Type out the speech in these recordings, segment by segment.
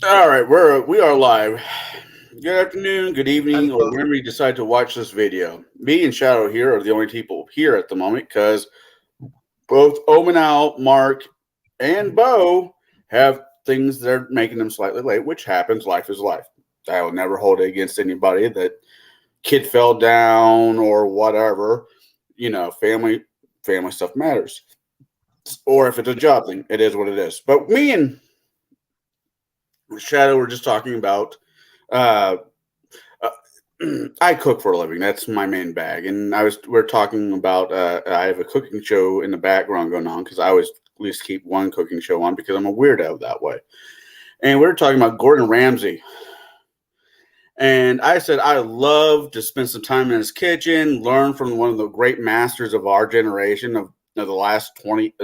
All right, we are live. Good afternoon, good evening, or whenever you decide to watch this video. Me and Shadow here are the only people here at the moment because both Omen Al, Mark, and Bo have things that are making them slightly late, which happens. Life is life. I will never hold it against anybody that kid fell down or whatever. Family stuff matters. Or if it's a job thing, it is what it is. But me and Shadow were just talking about uh, I cook for a living. That's my main bag. And we're talking about I have a cooking show in the background going on because I always at least keep one cooking show on because I'm a weirdo that way. And we're talking about Gordon Ramsay. And I said I love to spend some time in his kitchen, learn from one of the great masters of our generation of the last 20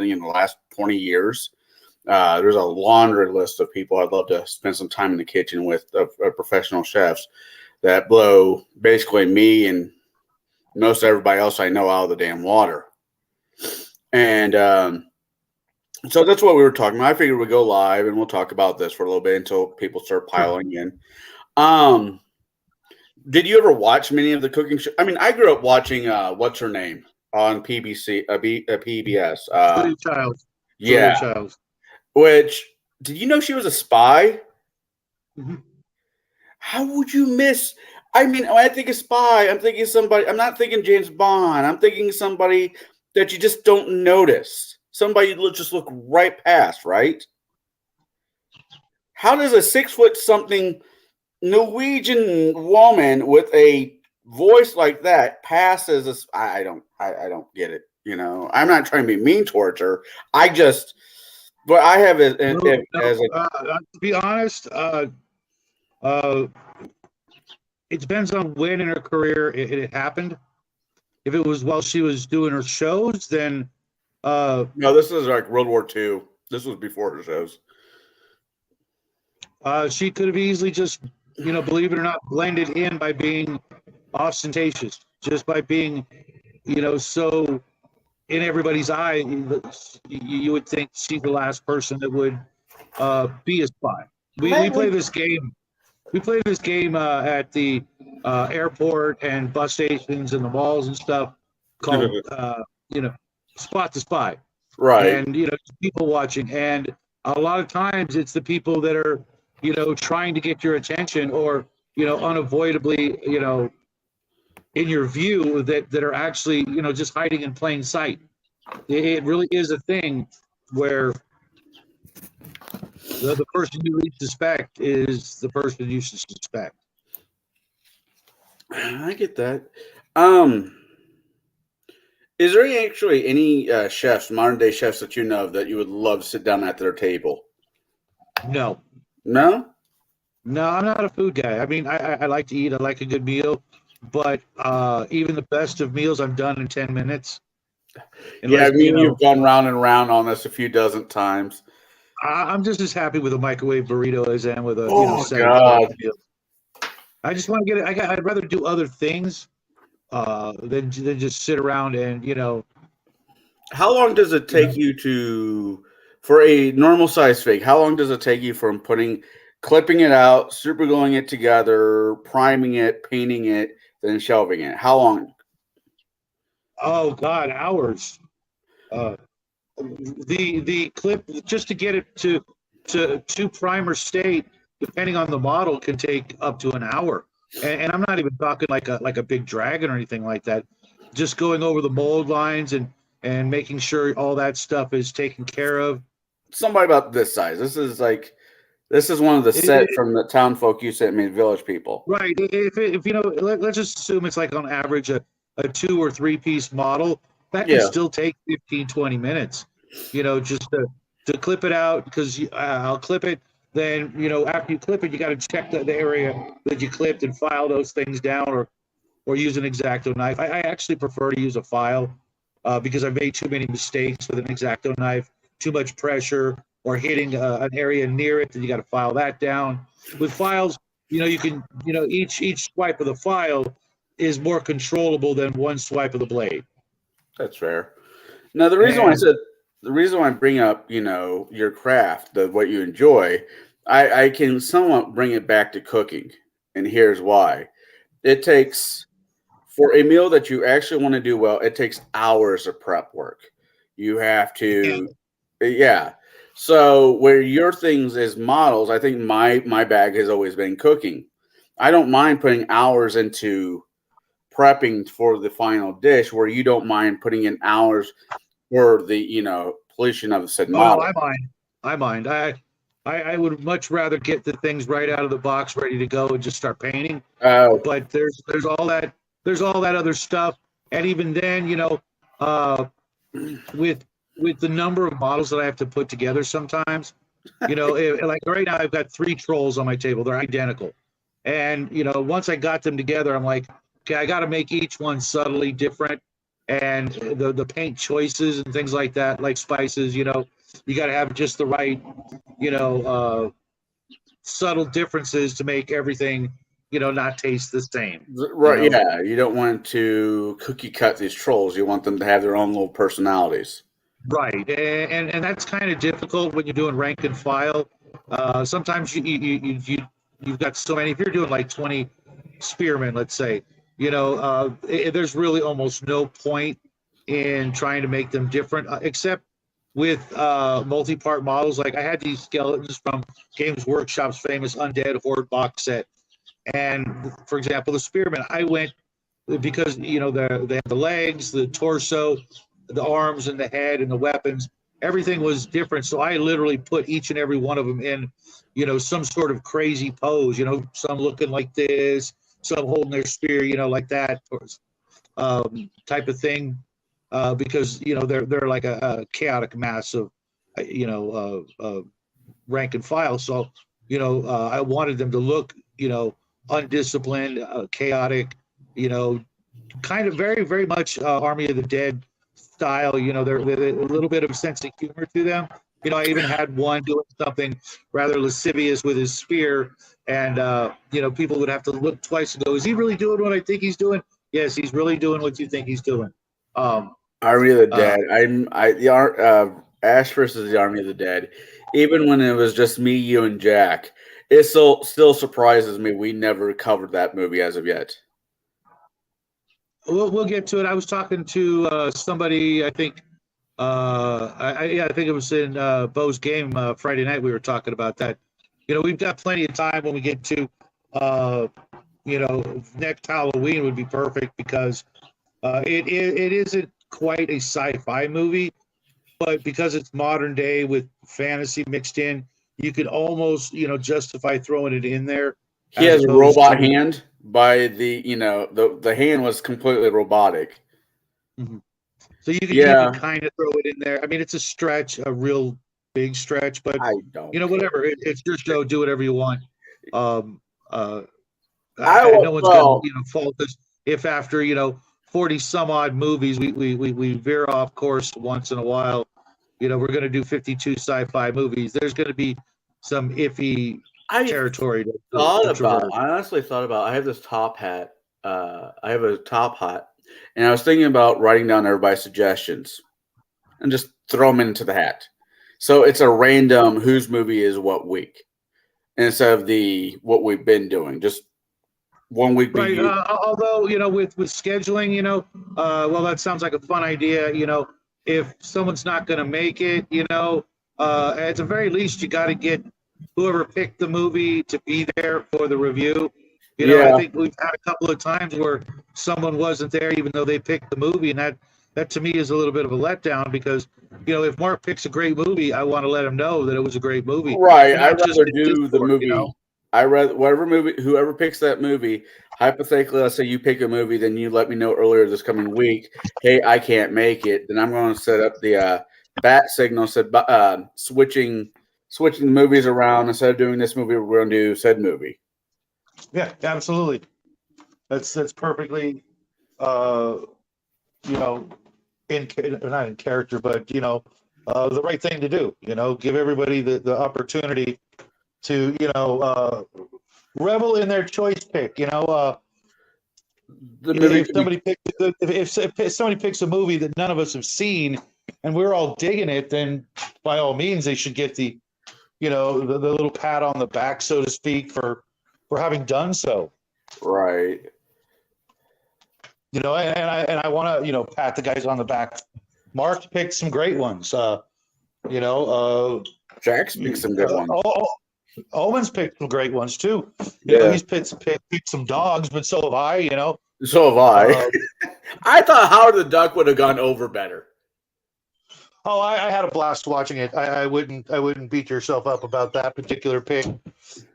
years. There's a laundry list of people I'd love to spend some time in the kitchen with, of professional chefs that blow basically me and most everybody else I know out of the damn water. And so that's what we were talking about. I figured we'd go live and we'll talk about this for a little bit until people start piling in. Did you ever watch many of the cooking shows? I mean, I grew up watching what's her name on PBS. Julia Childs. Yeah. Julia Childs. Which, did you know she was a spy? Mm-hmm. How would you miss? I mean, when I think of spy, I'm thinking somebody. I'm not thinking James Bond. I'm thinking somebody that you just don't notice. Somebody you just look right past, right? How does a 6 foot something Norwegian woman with a voice like that pass as a? I don't get it. You know, I'm not trying to be mean towards her. But I have to be honest, it depends on when in her career it happened. If it was while she was doing her shows, then no, this is like World War II. This was before her shows. She could have easily just, believe it or not, blended in by being ostentatious, just by being, so in everybody's eye, you would think she's the last person that would be a spy. We play this game. We play this game at the airport and bus stations and the malls and stuff called, Spot the Spy. Right. And, people watching. And a lot of times it's the people that are, trying to get your attention or, unavoidably, in your view that are actually, just hiding in plain sight. It really is a thing where the person you least suspect is the person you should suspect. I get that. Is there actually any chefs, modern day chefs that you know of that you would love to sit down at their table? No. No? No, I'm not a food guy. I mean, I like to eat. I like a good meal. But even the best of meals I'm done in 10 minutes. Unless, you've gone round and round on this a few dozen times. I'm just as happy with a microwave burrito as I am with a God. Meal. I just want to get it. I'd rather do other things than just sit around and How long does it take you for a normal size steak? How long does it take you from clipping it out, super gluing it together, priming it, painting it, then shelving it? How long? Oh God, hours. The clip just to get it to primer state, depending on the model, can take up to an hour. And I'm not even talking like a big dragon or anything like that. Just going over the mold lines and making sure all that stuff is taken care of. Somebody about this size. This is one of the set from the town folk you sent me, village people. Right. If let's just assume it's like on average a 2 or 3 piece model. That can still take 15, 20 minutes, just to clip it out, because I'll clip it. Then, after you clip it, you got to check the area that you clipped and file those things down or use an X-Acto knife. I actually prefer to use a file because I've made too many mistakes with an X-Acto knife, too much pressure or hitting an area near it, then you got to file that down. With files, you can, each swipe of the file is more controllable than one swipe of the blade. That's fair. Now, the reason why I bring up, your craft, what you enjoy, I can somewhat bring it back to cooking, and here's why. It takes for a meal that you actually want to do well. It takes hours of prep work. You have Yeah. to, yeah. So where your things is models, I think my bag has always been cooking. I don't mind putting hours into prepping for the final dish, where you don't mind putting in hours for the pollution of the said Oh no, model. I mind. I would much rather get the things right out of the box, ready to go, and just start painting. Oh, But there's all that other stuff, and even then, uh, with the number of models that I have to put together, sometimes, like right now, I've got three trolls on my table. They're identical, and once I got them together, I'm like, okay, I got to make each one subtly different, and the paint choices and things like that, like spices, you got to have just the right, you know, uh, subtle differences to make everything, not taste the same. You right. know, Yeah, you don't want to cookie cut these trolls. You want them to have their own little personalities. right, and that's kind of difficult when you're doing rank and file. Sometimes you've got so many. If you're doing like 20 spearmen, let's say, there's really almost no point in trying to make them different, except with multi-part models. Like I had these skeletons from Games Workshop's famous Undead Horde box set, and for example, the spearmen, I went because they have the legs, the torso, the arms, and the head, and the weapons. Everything was different, so I literally put each and every one of them in, some sort of crazy pose. Some looking like this, some holding their spear, like that, type of thing, because they're like a chaotic mass of, rank and file. So I wanted them to look, undisciplined, chaotic, you know, kind of very, very much Army of the Dead style. They're a little bit of a sense of humor to them. I even had one doing something rather lascivious with his spear, and people would have to look twice and go, "Is he really doing what I think he's doing?" Yes, he's really doing what you think he's doing. Um, Army of the uh, Dead. Ash versus the Army of the Dead. Even when it was just me, you, and Jack, it still surprises me we never covered that movie as of yet. we'll get to it. I was talking to somebody. I think I think it was in Bo's game Friday night. We were talking about that. We've got plenty of time when we get to uh, next Halloween would be perfect because it isn't quite a sci-fi movie, but because it's modern day with fantasy mixed in, you could almost justify throwing it in there He as has a opposed robot to. hand. By the hand was completely robotic. Mhm. So you could Yeah, kind of throw it in there. I mean, it's a stretch, a real big stretch, but I don't whatever. care. It's your show. Do whatever you want. Um, uh, no one's gonna Well, fault us if after 40 some odd movies we veer off course once in a while. We're gonna do 52 sci-fi movies. There's gonna be some iffy I territory thought to about. traverse. I honestly thought about. I have this top hat. I have a top hat, and I was thinking about writing down everybody's suggestions and just throw them into the hat. So it's a random whose movie is what week instead of the what we've been doing. Just one week be Right. you. Although, with scheduling, well, that sounds like a fun idea. If someone's not going to make it, at the very least, you got to get whoever picked the movie to be there for the review. I Yeah, think we've had a couple of times where someone wasn't there, even though they picked the movie, and that to me is a little bit of a letdown because, if Mark picks a great movie, I want to let him know that it was a great movie, right. and I'd not just rather in do the Discord. movie. I rather whatever movie, whoever picks that movie. Hypothetically, let's say you pick a movie, then you let me know earlier this coming week. Hey, I can't make it. Then I'm going to set up the bat signal. Said switching the movies around instead of doing this movie, we're going to do said movie. Yeah, absolutely. That's perfectly, uh, you know, not in character, but the right thing to do. Give everybody the opportunity to revel in their choice pick. The movie If could be somebody picks if somebody picks a movie that none of us have seen and we're all digging it, then by all means they should get the the little pat on the back, so to speak, for having done so. Right. And I want to pat the guys on the back. Mark picked some great ones. Jack's picked some good ones. Owen's picked some great ones too. Yeah. He's picked some dogs, but so have I. So have I. I thought Howard the Duck would have gone over better. Oh, I had a blast watching it. I wouldn't beat yourself up about that particular pick.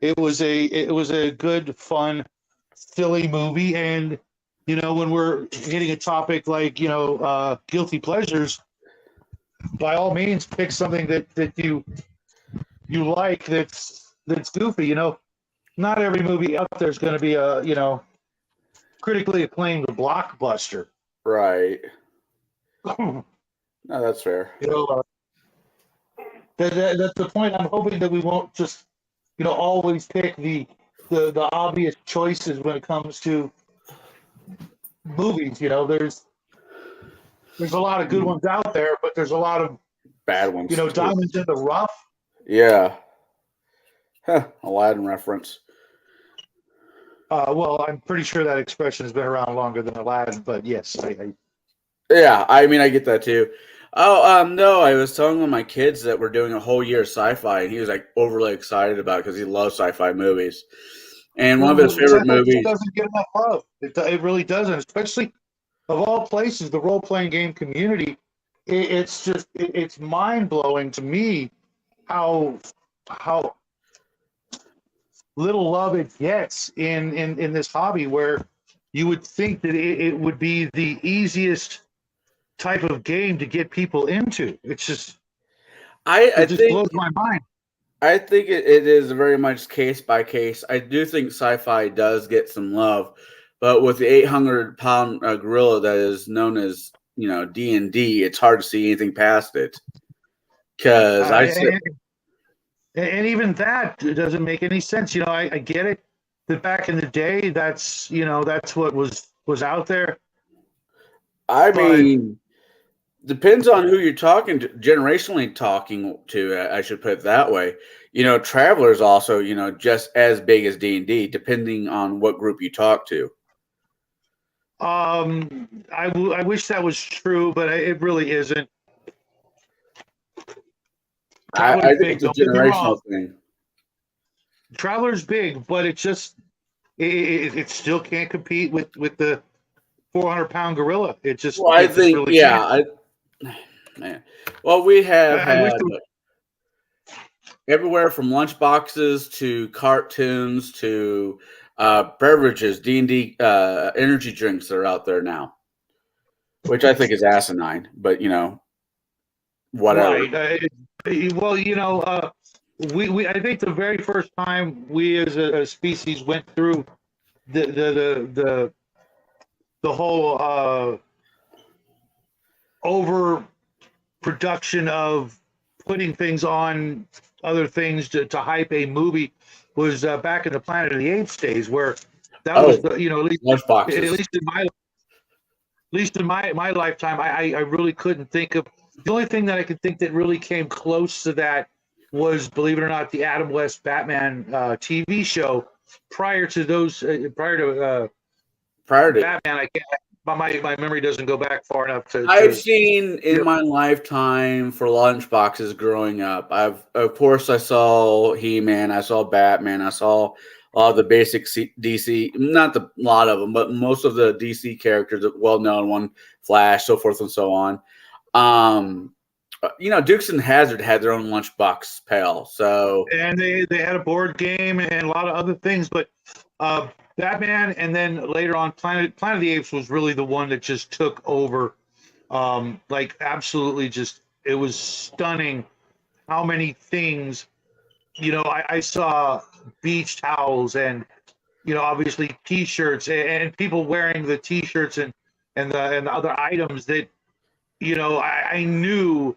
It was a good, fun, silly movie, and when we're hitting a topic like guilty pleasures, by all means, pick something that you like that's goofy. Not every movie out there is going to be a critically acclaimed blockbuster. Right. No, that's fair. That's the point. I'm hoping that we won't just always pick the obvious choices when it comes to movies. There's a lot of good ones out there, but there's a lot of bad ones. Diamonds in the rough. Yeah. Aladdin reference. Well, I'm pretty sure that expression has been around longer than Aladdin, but yes, Yeah, I mean, I get that too. Oh, no, I was telling one of my kids that we're doing a whole year of sci-fi, and he was like overly excited about it because he loves sci-fi movies. And one of his favorite movies doesn't get enough love. It really doesn't, especially of all places, the role-playing game community. It's mind-blowing to me how little love it gets in this hobby, where you would think that it would be the easiest type of game to get people into. It's just it just blows my mind. I think it is very much case by case. I do think sci-fi does get some love, but with the 800-pound gorilla that is known as D&D, it's hard to see anything past it. Because and even that doesn't make any sense. I get it that back in the day, that's what was out there. I mean, depends on who you're talking to, generationally talking to. I should put it that way. Traveler's also just as big as D&D, depending on what group you talk to. I wish that was true, but it really isn't. I think it's a generational thing. Traveler's big, but it still can't compete with the 400-pound gorilla. It just. Well, I think really can't. Man. Well, we have had everywhere from lunchboxes to cartoons to beverages, D&D energy drinks that are out there now, which I think is asinine. But whatever. Right. Well, we I think the very first time we as a species went through the whole overproduction of putting things on other things to hype a movie was back in the Planet of the Apes days, where that was at least in my lifetime, I really couldn't think of. The only thing that I could think that really came close to that was, believe it or not, the Adam West Batman TV show. Prior to Batman, I can't. My memory doesn't go back far enough to. I've seen in my lifetime for lunchboxes growing up. Of course I saw He-Man, I saw Batman, I saw all the basic DC, not a lot of them, but most of the DC characters, well-known one, Flash, so forth and so on. Dukes and Hazzard had their own lunchbox pail, and they had a board game and a lot of other things, but Batman, and then later on Planet of the Apes was really the one that just took over. Absolutely, just it was stunning how many things. I saw beach towels and obviously T-shirts and people wearing the T-shirts and the other items that I knew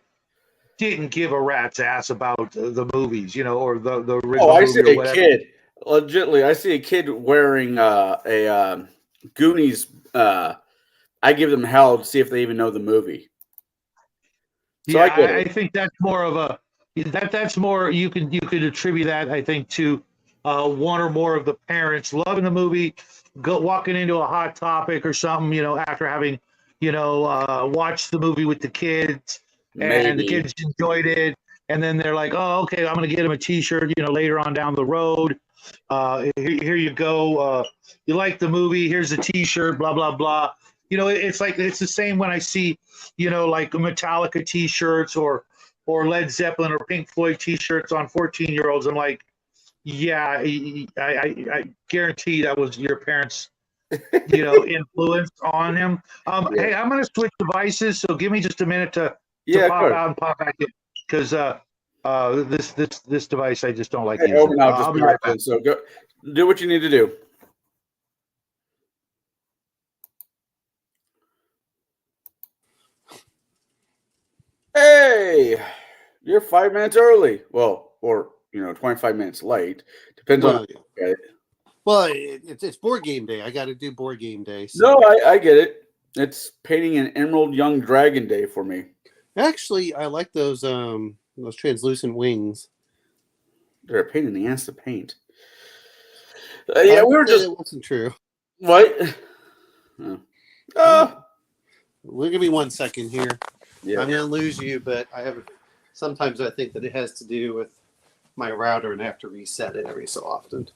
didn't give a rat's ass about the movies, or the original. I see a kid. Legitimately, I see a kid wearing a Goonies. I give them hell to see if they even know the movie. So yeah, I think that's more of that's more you could attribute that, I think, to one or more of the parents loving the movie, walking into a hot topic or something, after having watched the movie with the kids, and the Maybe. kids enjoyed it, and then they're like, oh, okay, I'm going to get them a T-shirt, later on down the road. Here you go. You like the movie? Here's a T-shirt. Blah blah blah. It's like it's the same when I see, like Metallica T-shirts or Led Zeppelin or Pink Floyd T-shirts on 14-year-olds. I'm like, yeah, I guarantee that was your parents, influence on him. Yeah. Hey, I'm going to switch devices, so give me just a minute to Yeah, of pop course. out and pop back in, because this device I just don't like Hey, using. Owen, I'll just I'll be right popped back. in. So go do what you need to do. Hey, you're 5 minutes early. Well, or 25 minutes late. Depends on. Well, yeah. Okay. Well, it's board game day. I got to do board game day. No, So I get it. It's painting an Emerald Young Dragon day for me. actually, I like those translucent wings. They're a pain in the ass to paint. Yeah, we were just It wasn't true. what? Well, give me 1 second here. Yeah. I'm gonna lose you, but sometimes I think that it has to do with my router and I have to reset it every so often.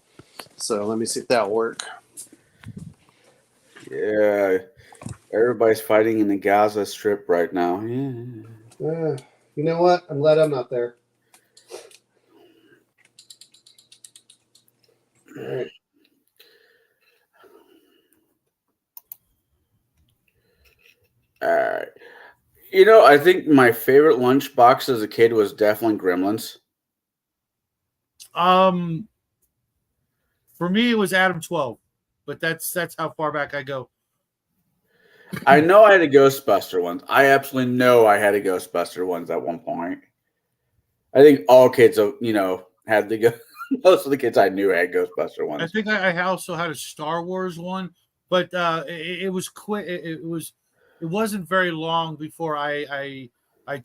So let me see if that'll work. Yeah. Everybody's fighting in the Gaza Strip right now. Yeah. You know what? I'm glad I'm not there. All right. All right. I think my favorite lunchbox as a kid was definitely Gremlins. For me, it was Adam 12, but that's how far back I go. I know I had a Ghostbuster ones. I absolutely know I had a Ghostbuster ones at one point. I think all kids, had the go. Most of the kids I knew had Ghostbuster ones. I think I also had a Star Wars one, but it was quick. It wasn't very long before I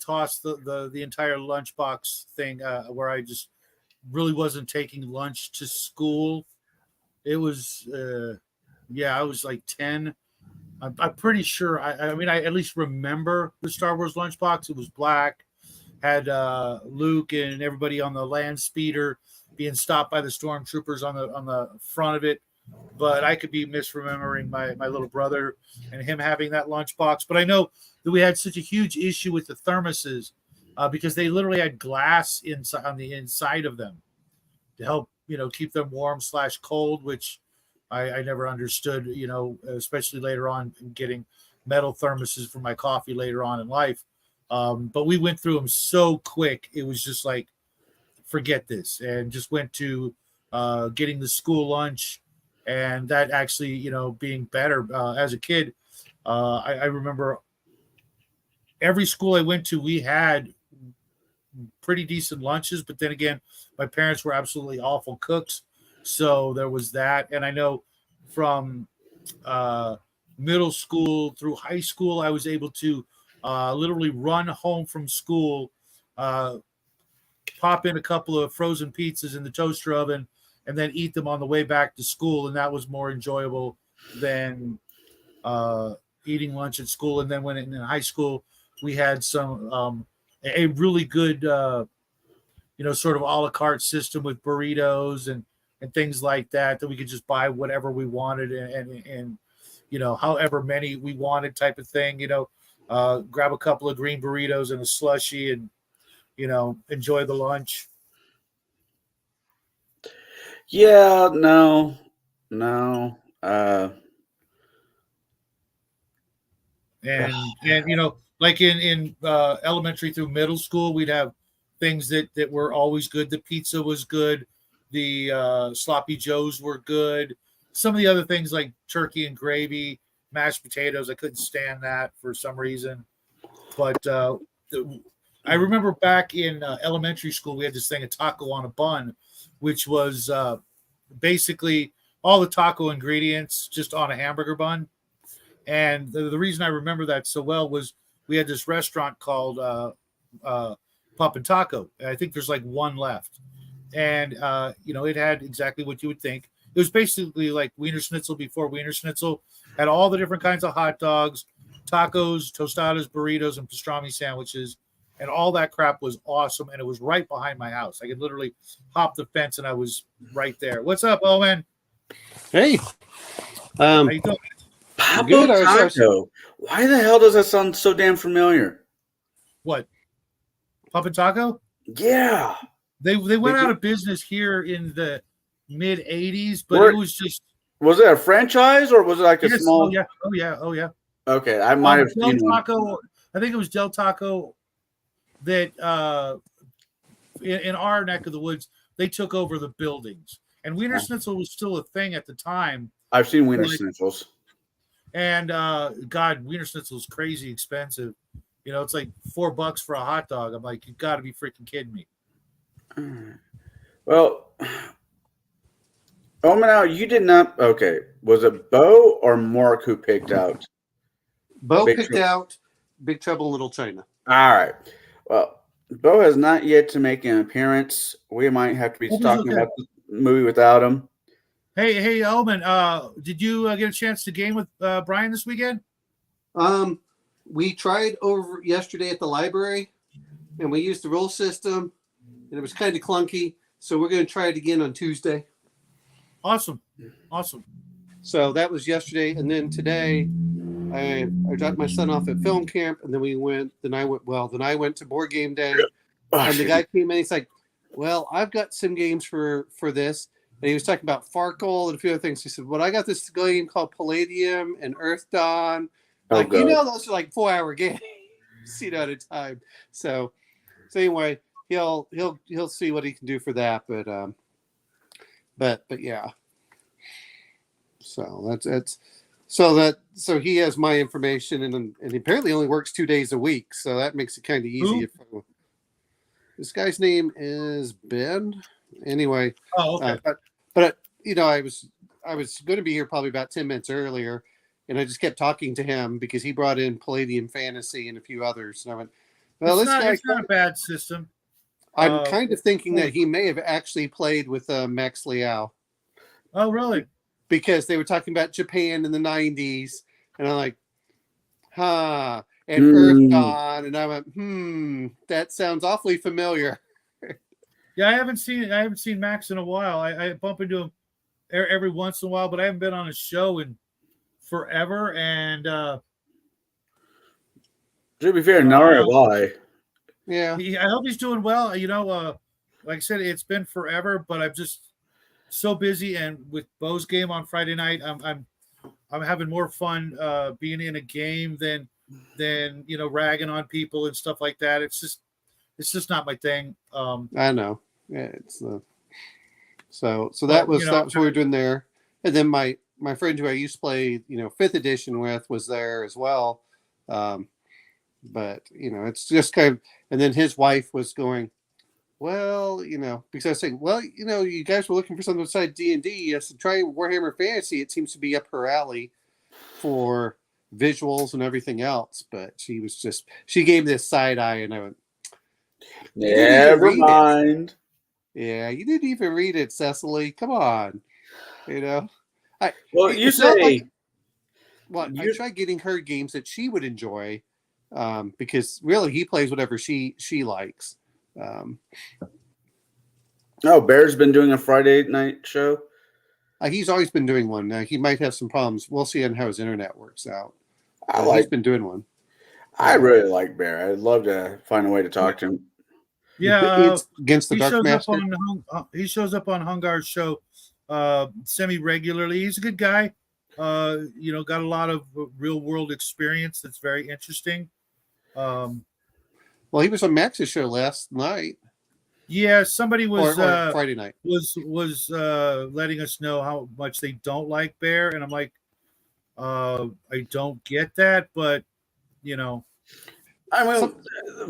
tossed the entire lunchbox thing, where I just really wasn't taking lunch to school. It was I was like 10. I'm pretty sure. I mean, I at least remember the Star Wars lunchbox. It was black, had Luke and everybody on the land speeder being stopped by the stormtroopers on the front of it. But I could be misremembering my little brother and him having that lunchbox. But I know that we had such a huge issue with the thermoses, because they literally had glass inside on the inside of them to help keep them warm / cold, which I never understood, especially later on getting metal thermoses for my coffee later on in life. But we went through them so quick. It was just like, forget this, and just went to getting the school lunch, and that actually, being better as a kid. I remember every school I went to, we had pretty decent lunches, but then again, my parents were absolutely awful cooks. So there was that. And I know from middle school through high school, I was able to literally run home from school, pop in a couple of frozen pizzas in the toaster oven, and then eat them on the way back to school. And that was more enjoyable than eating lunch at school. And then when in high school, we had some a really good sort of a la carte system with burritos and things like that we could just buy whatever we wanted and however many we wanted type of thing. Grab a couple of green burritos and a slushie and enjoy the lunch. Yeah, no. And like in elementary through middle school, we'd have things that were always good. The pizza was good, the sloppy joes were good. Some of the other things like turkey and gravy, mashed potatoes, I couldn't stand that for some reason. But I remember back in elementary school, we had this thing, a taco on a bun, which was basically all the taco ingredients just on a hamburger bun. And the reason I remember that so well was we had this restaurant called Pumpkin Taco. I think there's like one left, and it had exactly what you would think. It was basically like Wiener Schnitzel before Wiener Schnitzel. Had all the different kinds of hot dogs, tacos, tostadas, burritos, and pastrami sandwiches, and all that crap was awesome. And it was right behind my house. I could literally hop the fence, and I was right there. What's up, Owen? Hey, How you doing? Good. Taco. Why the hell does that sound so damn familiar? What? Pumpkin Taco? Yeah. They went out of business here in the mid '80s, but it was just. Was it a franchise or was it like a small? Oh yeah. Okay, I might have Del seen Taco. one. I think it was Del Taco that in our neck of the woods they took over the buildings, and Wiener Schnitzel was still a thing at the time. I've seen Wiener Schnitzels. And God, Wiener Schnitzel is crazy expensive. It's like $4 for a hot dog. I'm like, you got to be freaking kidding me. Well, now you did not. Okay, was it Bo or Mark who picked out? Bo picked out Big Trouble in Little China. All right. Well, Bo has not yet to make an appearance. We might have to be talking about the movie without him. Hey, Omen, did you get a chance to game with Brian this weekend? We tried over yesterday at the library, and we used the roll system, and it was kind of clunky. So we're going to try it again on Tuesday. Awesome. So that was yesterday, and then today, I dropped my son off at film camp, and then I went to board game day, and the guy came in. He's like, "Well, I've got some games for this." And he was talking about Farkle and a few other things. He said, "Well, I got this game called Palladium and Earth Dawn." Those are like 4-hour games, at a time. So anyway, he'll see what he can do for that. But yeah. So so he has my information, and he apparently only works 2 days a week. So that makes it kind of easy. This guy's name is Ben. Anyway. Oh, okay. But I was going to be here probably about 10 minutes earlier, and I just kept talking to him because he brought in Palladium Fantasy and a few others. And I went, well, it's not a bad system. I'm kind of thinking that he may have actually played with Max Liao. Oh, really? Because they were talking about Japan in the 90s, and I'm like, and Earth Dawn, and I went, that sounds awfully familiar. Yeah, I haven't seen Max in a while. I bump into him every once in a while, but I haven't been on a show in forever. And to be fair, nor have I. Yeah, I hope he's doing well. Like I said, it's been forever, but I'm just so busy. And with Bo's game on Friday night, I'm having more fun being in a game than ragging on people and stuff like that. It's just not my thing. I know. Yeah, it's so that was what we were doing there. And then my friend who I used to play, 5th edition with was there as well. But it's just kind of, and then his wife was going, well, because I was saying, well, you guys were looking for something beside D&D. I said, try Warhammer Fantasy. It seems to be up her alley for visuals and everything else. But she gave me this side eye, and I went, never mind. Yeah, you didn't even read it, Cecily. Come on. Well, I tried getting her games that she would enjoy, because really he plays whatever she likes. Bear's been doing a Friday night show. He's always been doing one. He might have some problems. We'll see on how his internet works out. He's been doing one. I really like Bear. I'd love to find a way to talk to him. Yeah, it's against the Dark Master. He shows up on Hungar's show semi-regularly. He's a good guy. Got a lot of real world experience that's very interesting. Well, he was on Max's show last night. Yeah, somebody was or Friday night was letting us know how much they don't like Bear, and I'm like, I don't get that, but I mean,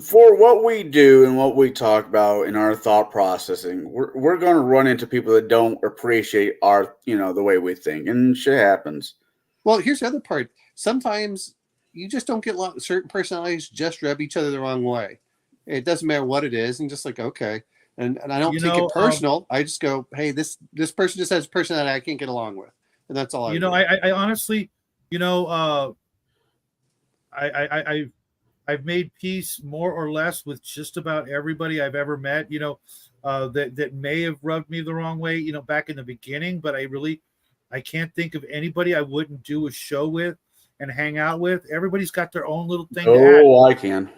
for what we do and what we talk about in our thought processing, we're going to run into people that don't appreciate our, the way we think, and shit happens. Well, here's the other part. Sometimes you just don't get certain personalities just rub each other the wrong way. It doesn't matter what it is, and just like okay, and I don't You take know, it personal. I just go, hey, this person just has a personality I can't get along with, and that's all. You know, I honestly, you know, I've made peace more or less with just about everybody I've ever met. You know, that may have rubbed me the wrong way. You know, back in the beginning, but I can't think of anybody I wouldn't do a show with and hang out with. Everybody's got their own little thing to add. Oh, I can.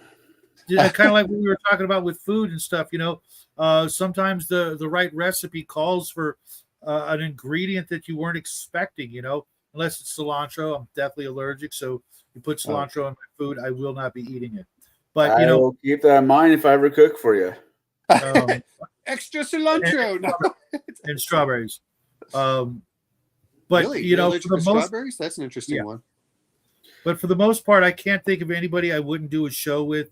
Kind of like what we were talking about with food and stuff. You know, sometimes the right recipe calls for an ingredient that you weren't expecting. You know, unless it's cilantro, I'm definitely allergic. So you put cilantro on my food, I will not be eating it. But you I know, will keep that in mind if I ever cook for you. Extra cilantro and strawberries. But really? you know, allergic for to the most, strawberries? That's an interesting one. but for the most part, I can't think of anybody I wouldn't do a show with,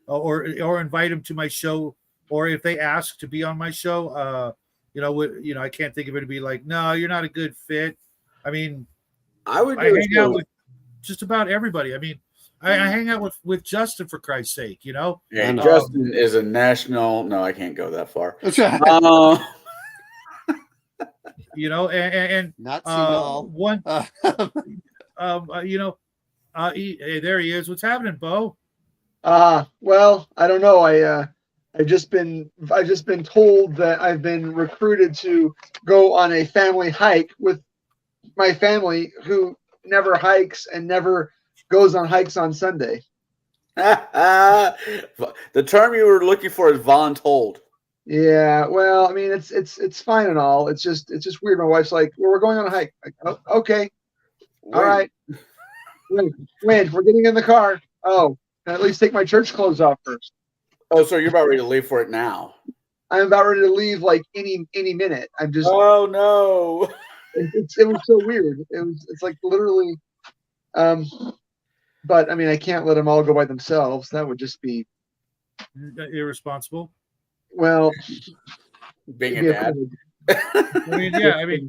or invite them to my show, or if they ask to be on my show. I can't think of it to be like, no, you're not a good fit. I mean, I would I hang out with just about everybody. I mean, I hang out with Justin, for Christ's sake, you know. Yeah, Justin is a national. No, I can't go that far. That's right. You know, and not one. You know, hey, there he is. What's happening, Bo? Well, I don't know. I've just been told that I've been recruited to go on a family hike with my family, who never hikes and never goes on hikes on Sunday. The term you were looking for is voluntold. Yeah, well, I mean, it's fine and all. It's just weird. My wife's like, well, we're going on a hike. Like, oh, okay, all right. When we're getting in the car. Oh, and at least take my church clothes off first. Oh, so you're about ready to leave for it now? I'm about ready to leave like any minute. I'm just. Oh no! It was so weird. It's like literally. But I mean, I can't let them all go by themselves. That would just be irresponsible. Well, being a dad. I mean, yeah, I mean,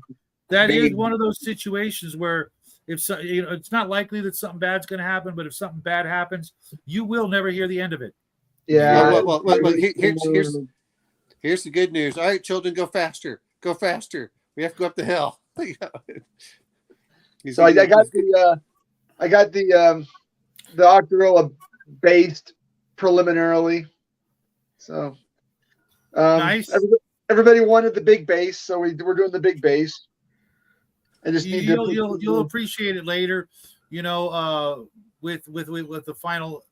that is one of those situations where it's not likely that something bad's going to happen, but if something bad happens, you will never hear the end of it. Yeah. Well, here's the good news. All right, children, go faster. Go faster. We have to go up the hill. So I got the Octorilla based preliminarily. So nice. Everybody wanted the big base, so we're doing the big base. I just need you'll appreciate it later, you know, with the final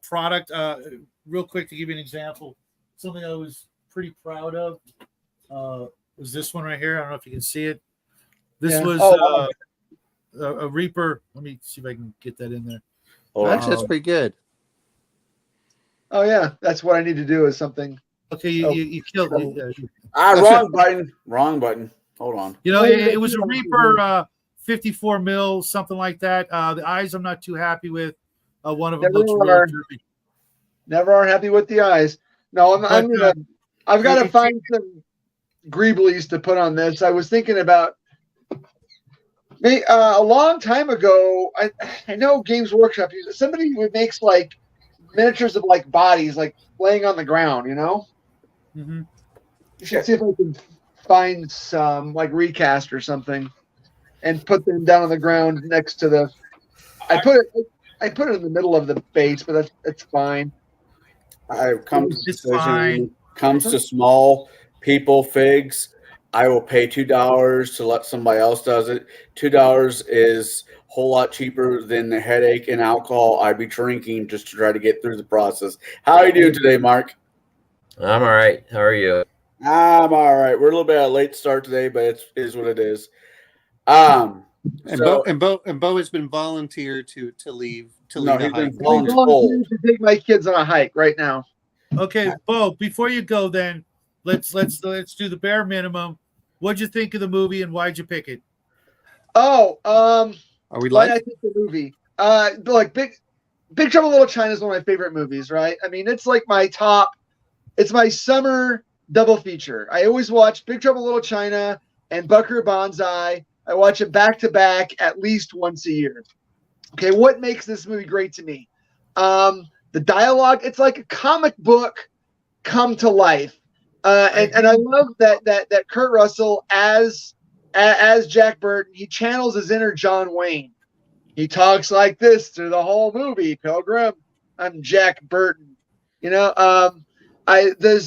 product. Real quick, to give you an example, something I was pretty proud of was this one right here. I don't know if you can see it. This was a Reaper. Let me see if I can get that in there. Actually, that's pretty good. Oh yeah, that's what I need to do is something. Okay, you killed me. Wrong button. Hold on. You know, it was a Reaper 54 mil, something like that. The eyes I'm not too happy with. One of them looks really droopy. Never are happy with the eyes. No, I've got to find some Greeblies to put on this. I was thinking about a long time ago. I know Games Workshop. Somebody who makes like miniatures of like bodies, like laying on the ground. You know. Mm-hmm. You should see if I can find some like recast or something, and put them down on the ground next to the. I put it in the middle of the base, but that's fine. I've come to the decision. Comes to small people figs, I will pay $2 to let somebody else does it. $2 is a whole lot cheaper than the headache and alcohol I'd be drinking just to try to get through the process. How are you doing today, Mark? I'm all right. How are you? I'm all right. We're a little bit of a late start today, but it is what it is. Bo has been volunteered to leave the hike. To take my kids on a hike right now. Okay, Bo, before you go, then let's do the bare minimum. What'd you think of the movie and why'd you pick it? Oh, are we live? I think the movie. Like Big Trouble in Little China is one of my favorite movies, right? I mean, it's like it's my summer double feature. I always watch Big Trouble in Little China and Buckaroo Banzai. I watch it back to back at least once a year. Okay, what makes this movie great to me? The dialogue, it's like a comic book come to life. And I love that Kurt Russell as Jack Burton, he channels his inner John Wayne. He talks like this through the whole movie. Pilgrim, I'm Jack Burton. There's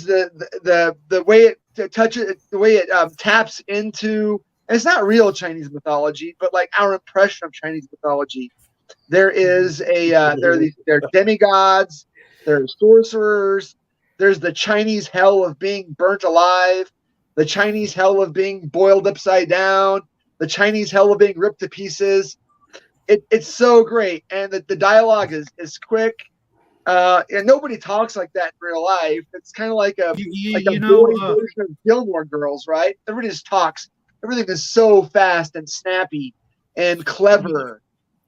the way it touches, the way it taps into. And it's not real Chinese mythology, but like our impression of Chinese mythology. There are demigods, there are sorcerers. There's the Chinese hell of being burnt alive, the Chinese hell of being boiled upside down, the Chinese hell of being ripped to pieces. It's so great, and the dialogue is quick. And nobody talks like that in real life. It's kind of like a boy version of Gilmore Girls, right? Everybody just talks. Everything is so fast and snappy and clever.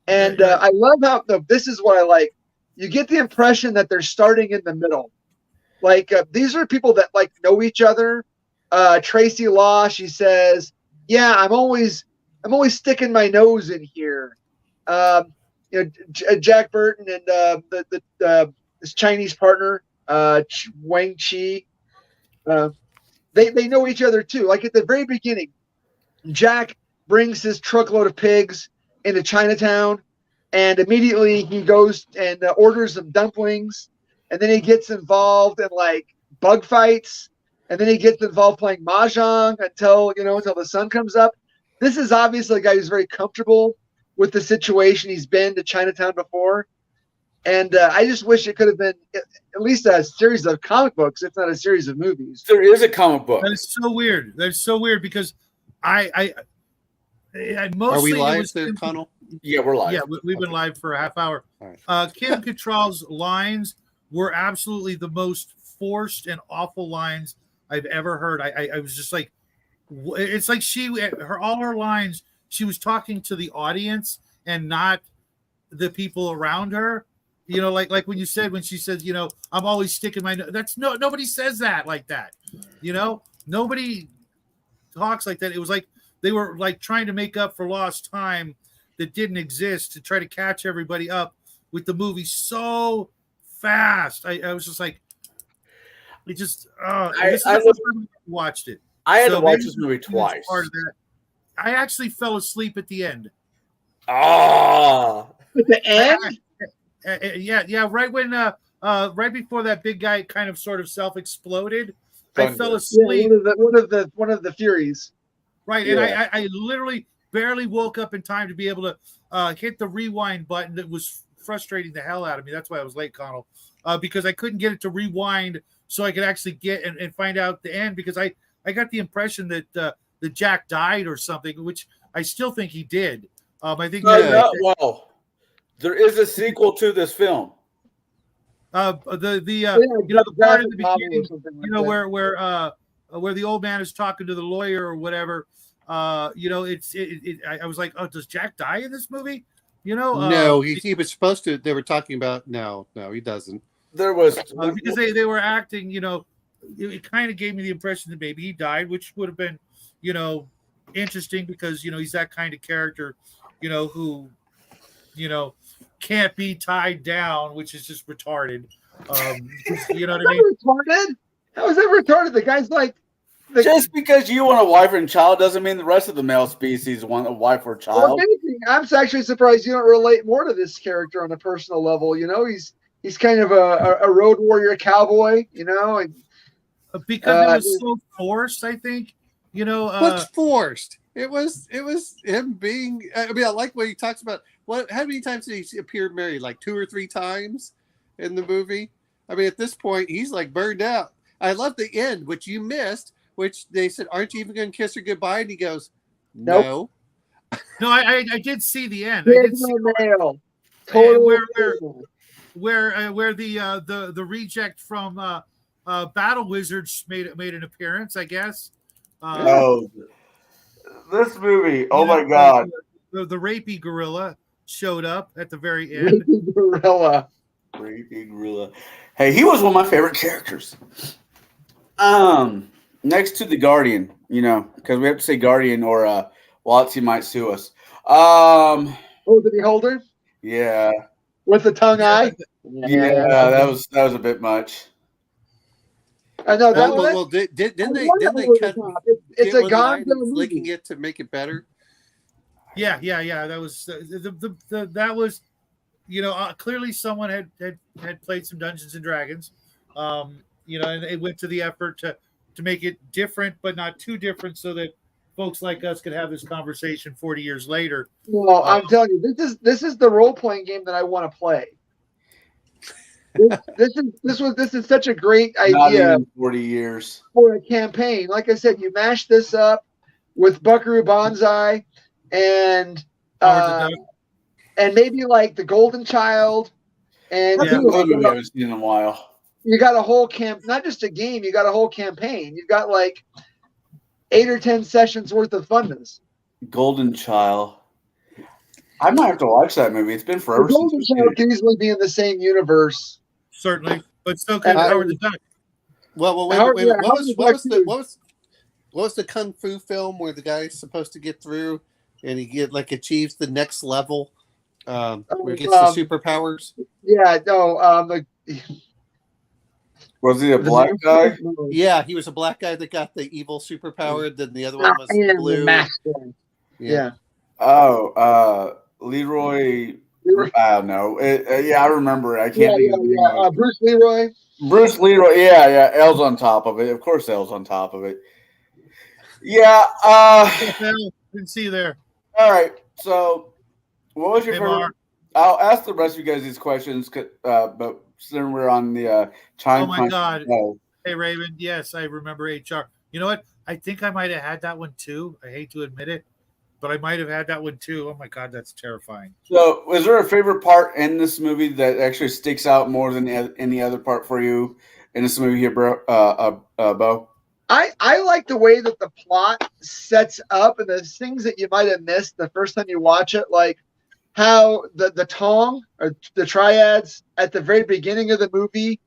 And I love how this is what I like. You get the impression that they're starting in the middle. Like these are people that like know each other. Tracy Law, she says, "Yeah, I'm always sticking my nose in here." Jack Burton and his Chinese partner, Wang Chi, they know each other too. Like at the very beginning, Jack brings his truckload of pigs into Chinatown, and immediately he goes and orders some dumplings. And then he gets involved in like bug fights, and then he gets involved playing mahjong until the sun comes up. This is obviously a guy who's very comfortable with the situation. He's been to Chinatown before, and I just wish it could have been at least a series of comic books, if not a series of movies. There is a comic book. That is so weird. That's so weird because I mostly. Are we live, Connell? Yeah, we're live. Yeah, we've been live for a half hour. Right. Kim Cattrall's lines were absolutely the most forced and awful lines I've ever heard. I was just like, it's like all her lines, she was talking to the audience and not the people around her. Like when she says, I'm always sticking my nose. Nobody says that like that. Nobody talks like that. It was like they were like trying to make up for lost time that didn't exist to try to catch everybody up with the movie so fast. I was just like, watched it. I had to watch this movie twice. Part of that. I actually fell asleep at the end. Ah, at the end? Yeah. Right when, right before that big guy kind of sort of self-exploded, I fell asleep. Yeah, one of the Furies. Right, and I literally barely woke up in time to be able to hit the rewind button. That was frustrating the hell out of me. That's why I was late, Connell, because I couldn't get it to rewind so I could actually get and find out the end, because I got the impression that Jack died or something, which I still think he did. I think well, there is a sequel to this film. The part in the beginning, where the old man is talking to the lawyer or whatever. I was like, oh, does Jack die in this movie? No, he was supposed to. They were talking about no, he doesn't. There was because they were acting. It kind of gave me the impression that maybe he died, which would have been, interesting because he's that kind of character, who, can't be tied down, which is just retarded. You know what I mean? Retarded? How is that retarded? The guy's like. Just because you want a wife and child doesn't mean the rest of the male species want a wife or child. Well, if anything, I'm actually surprised you don't relate more to this character on a personal level. He's kind of a road warrior cowboy, and because it was so forced, I think. What's forced? It was him being. I mean, I like what he talks about. How many times did he appear married? Like 2 or 3 times in the movie. I mean, at this point, he's like burned out. I love the end, which you missed. Which they said, aren't you even going to kiss her goodbye? And he goes, no. No, I did see the end. Totally. Where the reject from Battle Wizards made an appearance, I guess. This movie! Oh my god! The rapey gorilla showed up at the very end. Rapey gorilla. Hey, he was one of my favorite characters. Next to the Guardian, because we have to say Guardian or Watsy might sue us. The Beholder? Yeah. with the tongue eye. Yeah, that was a bit much. I know that one. Well, didn't they cut? It's a Gonzo movie. licking it to make it better. Yeah. That was that was, clearly someone had played some Dungeons and Dragons, and it went to the effort to make it different, but not too different, so that folks like us could have this conversation 40 years later. Well, I'm telling you, this is the role playing game that I want to play. This is such a great idea. Not even 40 years for a campaign. Like I said, you mash this up with Buckaroo Banzai and maybe like the Golden Child, and that's a movie we haven't seen in a while. You got a whole not just a game. You got a whole campaign. You've got like 8 or 10 sessions worth of funness. Golden Child. I might have to watch that movie. It's been forever. The Golden Child can easily be in the same universe. Certainly, but so could Howard the Duck. Well, wait. What was the kung fu film where the guy's supposed to get through and he achieves the next level, where he gets the superpowers? Yeah, no. Was he a black guy? Yeah, he was a black guy that got the evil superpower. Then the other one was blue. Yeah. Oh, Leroy. I don't know. I remember. I can't. Bruce Leroy. Bruce Leroy. Yeah. L's on top of it. Of course, L's on top of it. Yeah. Didn't see you there. All right. So, what was your favorite? I'll ask the rest of you guys these questions, but since we're on the time. Oh my God! Hey Raven. Yes, I remember HR. You know what? I think I might have had that one too. I hate to admit it, but I might have had that one too. Oh my God, that's terrifying. So, is there a favorite part in this movie that actually sticks out more than any other part for you in this movie here, bro? Bo? I like the way that the plot sets up and the things that you might have missed the first time you watch it, like how the Tong or the Triads at the very beginning of the movie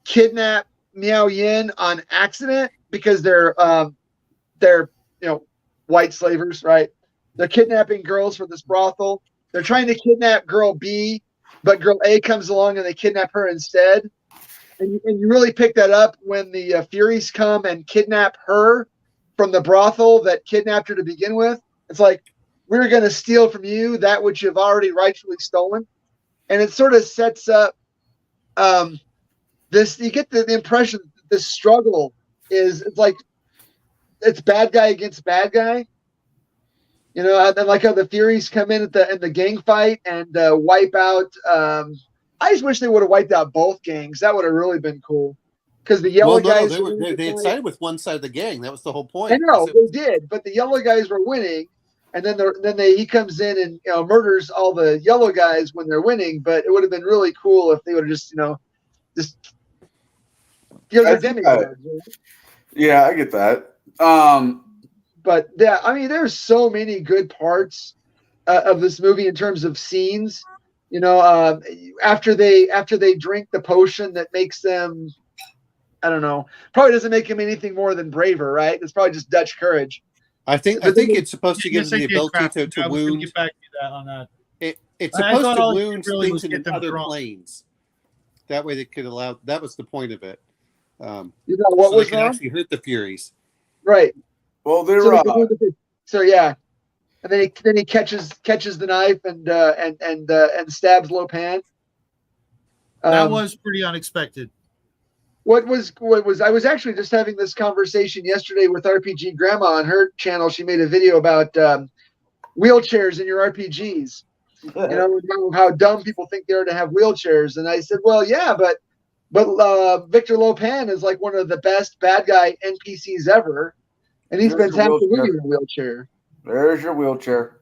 kidnap Miao Yin on accident because they're white slavers, right? They're kidnapping girls for this brothel. They're trying to kidnap girl B, but girl A comes along and they kidnap her instead. And you really pick that up when the Furies come and kidnap her from the brothel that kidnapped her to begin with. It's like, we're going to steal from you that which you've already rightfully stolen. And it sort of sets up this. You get the impression that this struggle it's like it's bad guy against bad guy. And then like how the Furies come in at the gang fight and wipe out. I just wish they would have wiped out both gangs. That would have really been cool. Because the yellow guys they had sided with one side of the gang. That was the whole point. I know they did, but the yellow guys were winning, and then he comes in and murders all the yellow guys when they're winning. But it would have been really cool if they would have just they're demigods. Yeah, I get that. But yeah, I mean, there's so many good parts of this movie in terms of scenes. After they drink the potion that makes them, I don't know, probably doesn't make them anything more than braver, right? It's probably just Dutch courage. I think it's supposed to give them the ability to wound. Get back to that on that. It's supposed to wound things in other planes. That way they could allow. That was the point of it. What so was they can actually hurt the Furies, right? Well, they're so yeah, and then he catches the knife and stabs Lopan. That was pretty unexpected. What was I was actually just having this conversation yesterday with RPG Grandma on her channel. She made a video about wheelchairs in your RPGs. How dumb people think they are to have wheelchairs, and I said, well, yeah, but Victor Lopan is like one of the best bad guy NPCs ever, and he spends half the movie in a wheelchair. There's your wheelchair.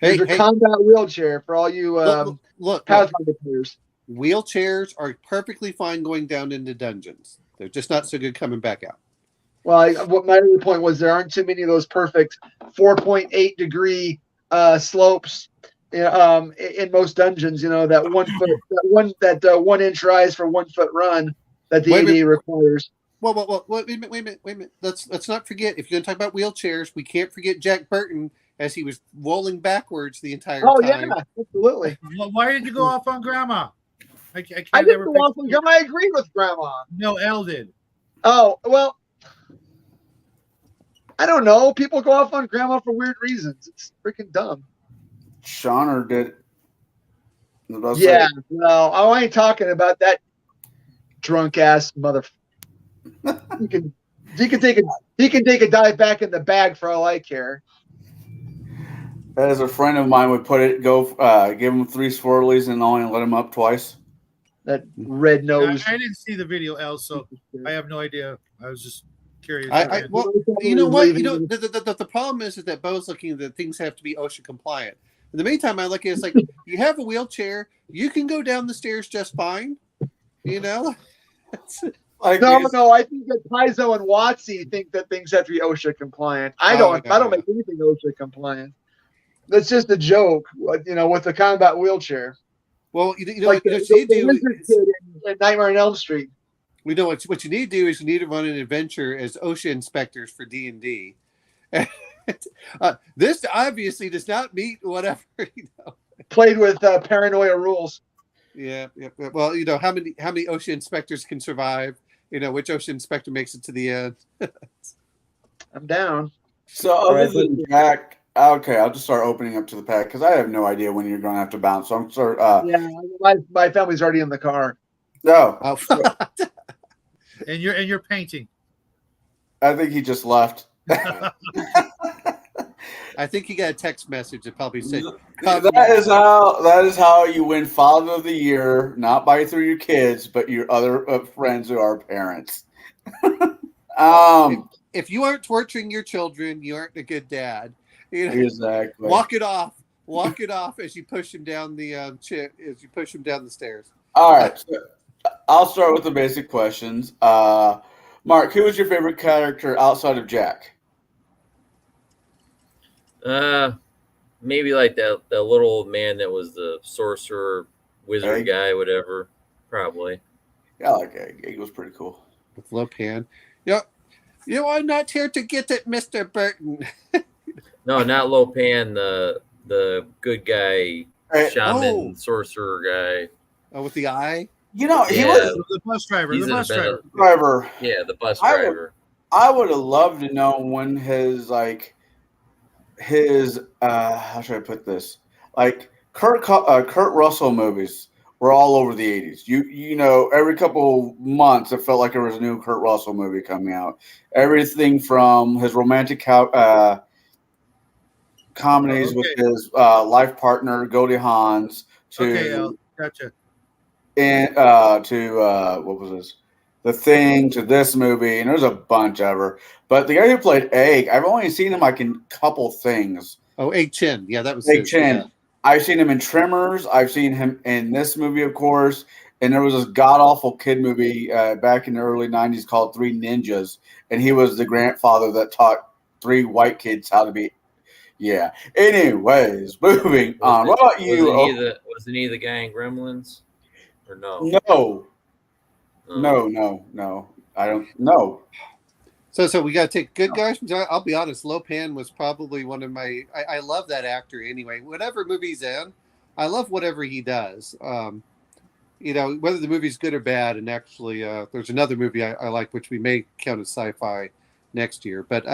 There's your combat wheelchair for all you Pathfinder players. Wheelchairs are perfectly fine going down into dungeons. They're just not so good coming back out. Well, what my other point was, there aren't too many of those perfect 4.8 degree slopes in most dungeons. That 1 foot, that 1 inch rise for 1 foot run that the AD requires. Well, wait a minute. Let's not forget, if you're going to talk about wheelchairs, we can't forget Jack Burton as he was rolling backwards the entire Oh time. yeah, absolutely. Why did you go off on Grandma? I can't I didn't ever go pick- off on Grandma. I agreed with Grandma. No, Elle did. Oh well, I don't know. People go off on Grandma for weird reasons. It's freaking dumb. Shauner did. Yeah, no, I ain't talking about that drunk ass mother. He can take a dive back in the bag for all I care. As a friend of mine would put it, give him 3 swirlies and only let him up twice. That red I nose. didn't see the video, Elle, so I have no idea. I was just curious. Well, you know what? The problem is that Bo's looking that things have to be OSHA compliant. In the meantime, I look at it, it's like you have a wheelchair, you can go down the stairs just fine. You know. No, I think that Paizo and Watsy think that things have to be OSHA compliant. I don't make anything OSHA compliant. That's just a joke, with the combat wheelchair. Well, like what you need to do in Nightmare on Elm Street. We know what you need to do is you need to run an adventure as OSHA inspectors for D&D. This obviously does not meet whatever Played with paranoia rules. Yeah. Well, how many OSHA inspectors can survive? Which OSHA inspector makes it to the end? I'm down. So other than Jack, okay, I'll just start opening up to the pack because I have no idea when you're going to have to bounce. So I'm sort yeah, my family's already in the car. No. And you're painting. I think he just left. I think he got a text message that probably said that is how you win Father of the Year, not through your kids, but your other friends who are parents. If you aren't torturing your children, you aren't a good dad. Exactly. Walk it off as you push him down the stairs. All right, so I'll start with the basic questions. Mark, who was your favorite character outside of Jack? Maybe like that little old man that was the sorcerer, wizard guy, whatever. Probably. Yeah, I like Egg. Egg was pretty cool. With Lopan. I'm not here to get it, Mr. Burton. No, not Lopan, the good guy, shaman, sorcerer guy. Oh, with the eye? He was the bus driver. The bus driver. Yeah, the bus driver. I would have loved to know when his how should I put this? Like Kurt Russell movies were all over the 80s. You know, every couple months it felt like there was a new Kurt Russell movie coming out. Everything from his romantic comedies with his life partner Goldie Hawn to gotcha. And to what was this? The Thing, to this movie, and there's a bunch ever. But the guy who played Egg, I've only seen him like in a couple things. Oh, Egg Chen. Yeah, that was Egg Chen. Yeah. I've seen him in Tremors. I've seen him in this movie, of course. And there was this god-awful kid movie back in the early 90s called Three Ninjas. And he was the grandfather that taught 3 white kids how to be. Yeah. Anyways, moving on. What about you? Wasn't he the guy in Gremlins? Or no? No. I don't know. So we got to take good guys. I'll be honest. Lopan was probably one of my. I love that actor anyway. Whatever movie he's in, I love whatever he does. Whether the movie's good or bad. And actually, there's another movie I like, which we may count as sci-fi next year. But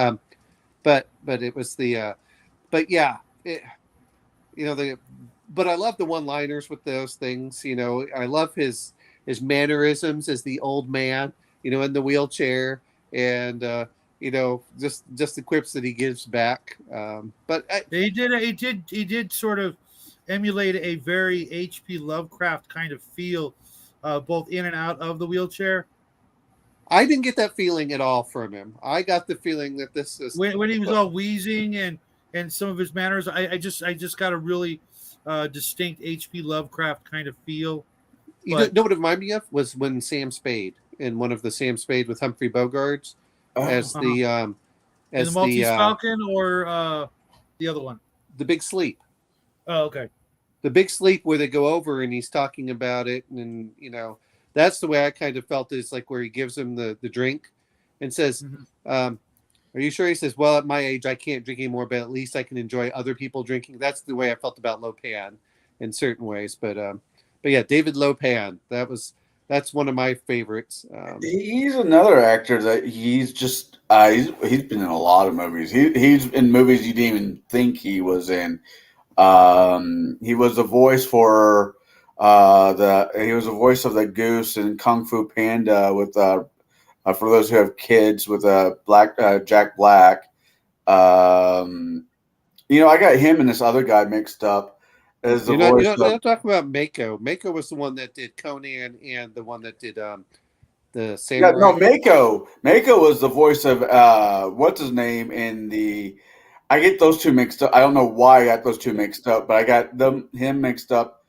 it was the. But yeah, But I love the one-liners with those things. I love his mannerisms as the old man, in the wheelchair, and just the quips that he gives back. He did sort of emulate a very H.P. Lovecraft kind of feel, both in and out of the wheelchair. I didn't get that feeling at all from him. I got the feeling that this is when he was all wheezing and some of his manners. I just got a really distinct H.P. Lovecraft kind of feel. You know what it reminded me of was when Sam Spade in one of the Sam Spade with Humphrey Bogart as the Maltese Falcon or the other one, The Big Sleep. Oh, okay. The Big Sleep, where they go over and he's talking about it, and that's the way I kind of felt. Is like where he gives him the drink and says, Are you sure? He says, well, at my age, I can't drink anymore, but at least I can enjoy other people drinking. That's the way I felt about Lopan in certain ways. But yeah, David Lopan, that's one of my favorites. He's another actor that he's just he's been in a lot of movies. He's in movies you didn't even think he was in. He was the voice for he was the voice of the goose in Kung Fu Panda with for those who have kids with Jack Black. I got him and this other guy mixed up as the voice. You don't talk about Mako. Mako was the one that did Conan and the one that did the samurai. Yeah, no, Mako. Mako was the voice of what's his name in the. I get those two mixed up. I don't know why I got those two mixed up, but I got him mixed up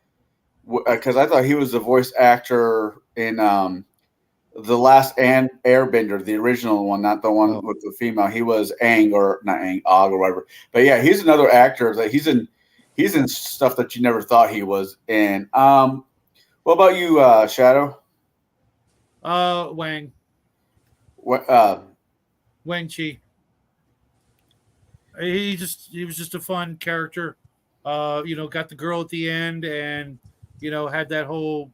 because I thought he was the voice actor in the last Airbender, the original one, not the one with the female. He was Aang or not Aang, Og or whatever. But yeah, he's another actor that he's in stuff that you never thought he was in. What about you, Shadow? Wang. What? Wang Chi. He was just a fun character. Got the girl at the end, and had that whole,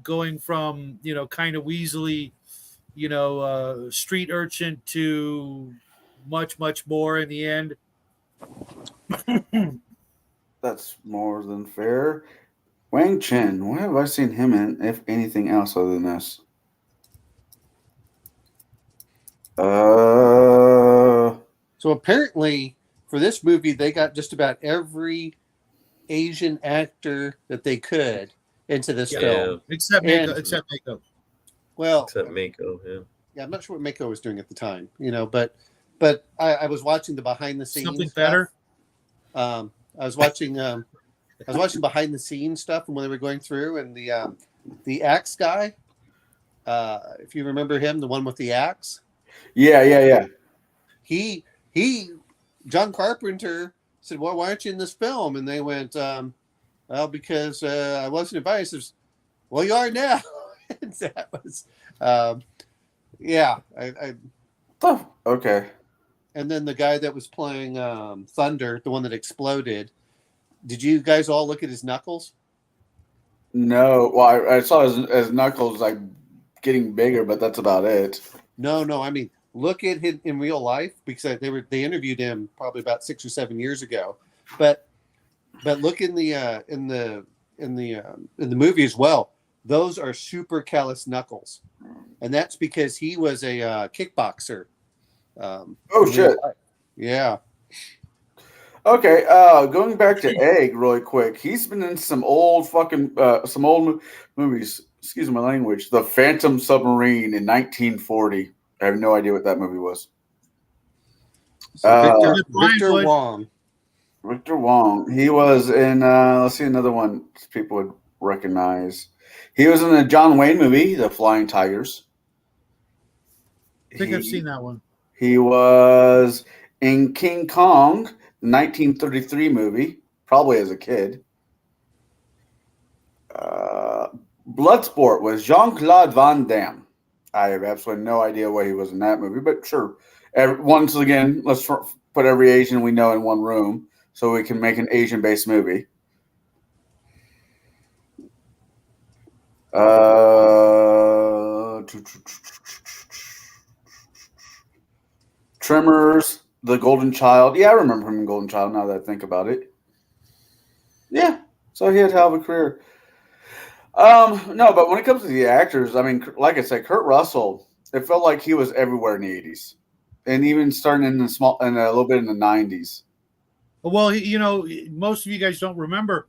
going from kind of weaselly, street urchin to much more in the end. That's more than fair. Wang Chen. What have I seen him in, if anything else other than this? So apparently, for this movie, they got just about every Asian actor that they could into this film, except Mako. Well, except Mako. Yeah, I'm not sure what Mako was doing at the time, but I was watching the behind the scenes. Something stuff. better. I was watching behind the scenes stuff and when they were going through, and the axe guy. If you remember him, the one with the axe. Yeah. He John Carpenter said, "Well, why aren't you in this film?" And they went, "Well, because I wasn't invited." Says, "Well, you are now." And that was, yeah. Okay. And then the guy that was playing Thunder, the one that exploded. Did you guys all look at his knuckles? No. Well, I saw his knuckles like getting bigger, but that's about it. No. I mean, look at him in real life because they interviewed him probably about 6 or 7 years ago. But look in the movie as well. Those are super callous knuckles, and that's because he was a kickboxer. Oh shit! Yeah. Okay, going back to Egg really quick. He's been in some old movies. Excuse my language. The Phantom Submarine in 1940. I have no idea what that movie was. So Victor Wong. Victor Wong. He was in. Let's see another one people would recognize. He was in the John Wayne movie, The Flying Tigers. I think I've seen that one. He was in King Kong, the 1933 movie, probably as a kid. Bloodsport was Jean-Claude Van Damme. I have absolutely no idea why he was in that movie, but sure. Once again, let's put every Asian we know in one room so we can make an Asian-based movie. Tremors, The Golden Child. Yeah, I remember him in Golden Child now that I think about it. Yeah, so he had to have a career. No, but when it comes to the actors, I mean, like I said, Kurt Russell, it felt like he was everywhere in the 80s. And even starting in a little bit in the 90s. Well, most of you guys don't remember.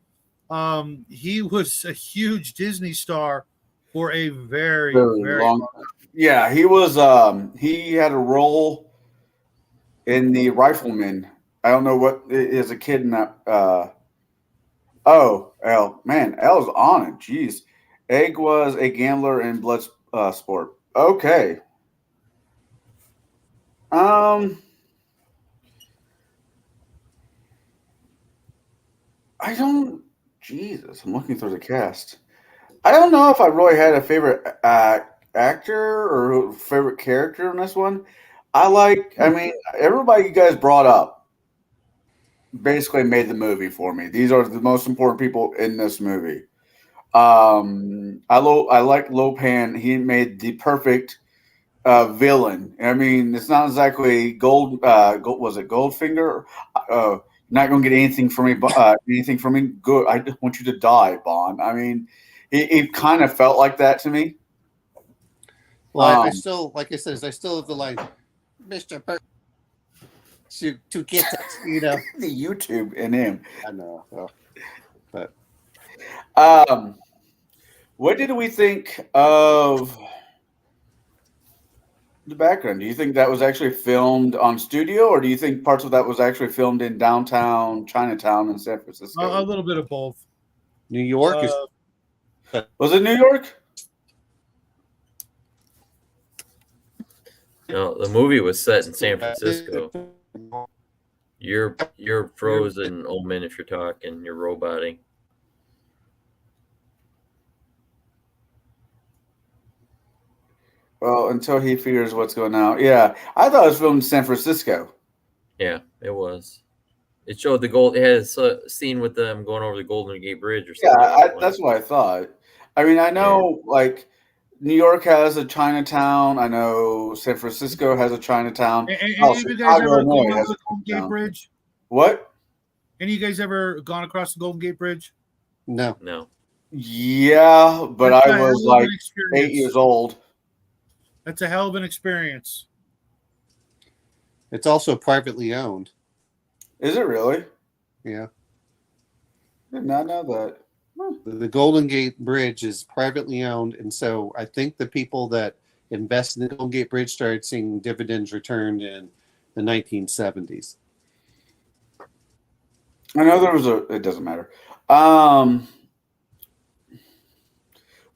He was a huge Disney star for a very long time. Yeah, he was. He had a role in The Rifleman. I don't know what is a kid in that. L. Man, L's on it. Jeez. Egg was a gambler in Bloodsport. Okay. I don't. Jesus, I'm looking through the cast. I don't know if I really had a favorite actor or favorite character in this one. I mean, everybody you guys brought up basically made the movie for me. These are the most important people in this movie. I like Lopan. He made the perfect villain. I mean, it's not exactly gold. Was it Goldfinger? Not gonna get anything from me. Anything from me. Good. I just want you to die, Bond. I mean, it kind of felt like that to me. Well, I still, like I said, I still have the line, Mister to get it, the YouTube in him. I know, but what did we think of the background? Do you think that was actually filmed on studio, or do you think parts of that was actually filmed in downtown Chinatown in San Francisco? A little bit of both. New York is. Was it New York? No, the movie was set in San Francisco. You're frozen, Omen, if you're talking. You're roboting. Well, until he figures what's going on. Yeah, I thought it was filmed in San Francisco. Yeah, it was. It showed the gold. It has a scene with them going over the Golden Gate Bridge or something. Yeah, that's what I thought. I mean, I know like New York has a Chinatown. I know San Francisco has a Chinatown. And any of you guys ever gone over the Golden Gate Bridge? What? Any of you guys ever gone across the Golden Gate Bridge? No. Yeah, but I was like 8 years old. That's a hell of an experience. It's also privately owned. Is it really? Yeah. Did not know that. The Golden Gate Bridge is privately owned, and so I think the people that invested in the Golden Gate Bridge started seeing dividends returned in the 1970s. I know there was it doesn't matter.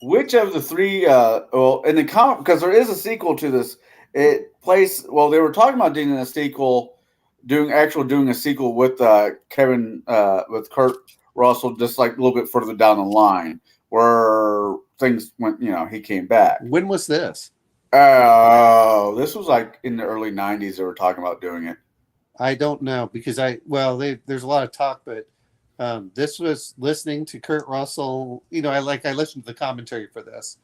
Which of the three, well, in the comic, because there is a sequel to this, they were talking about doing a sequel, doing a sequel with with Kurt Russell, just like a little bit further down the line, where things went, he came back. When was this? This was like in the early 90s they were talking about doing it. I don't know, because there's a lot of talk, but this was listening to Kurt Russell. I listened to the commentary for this.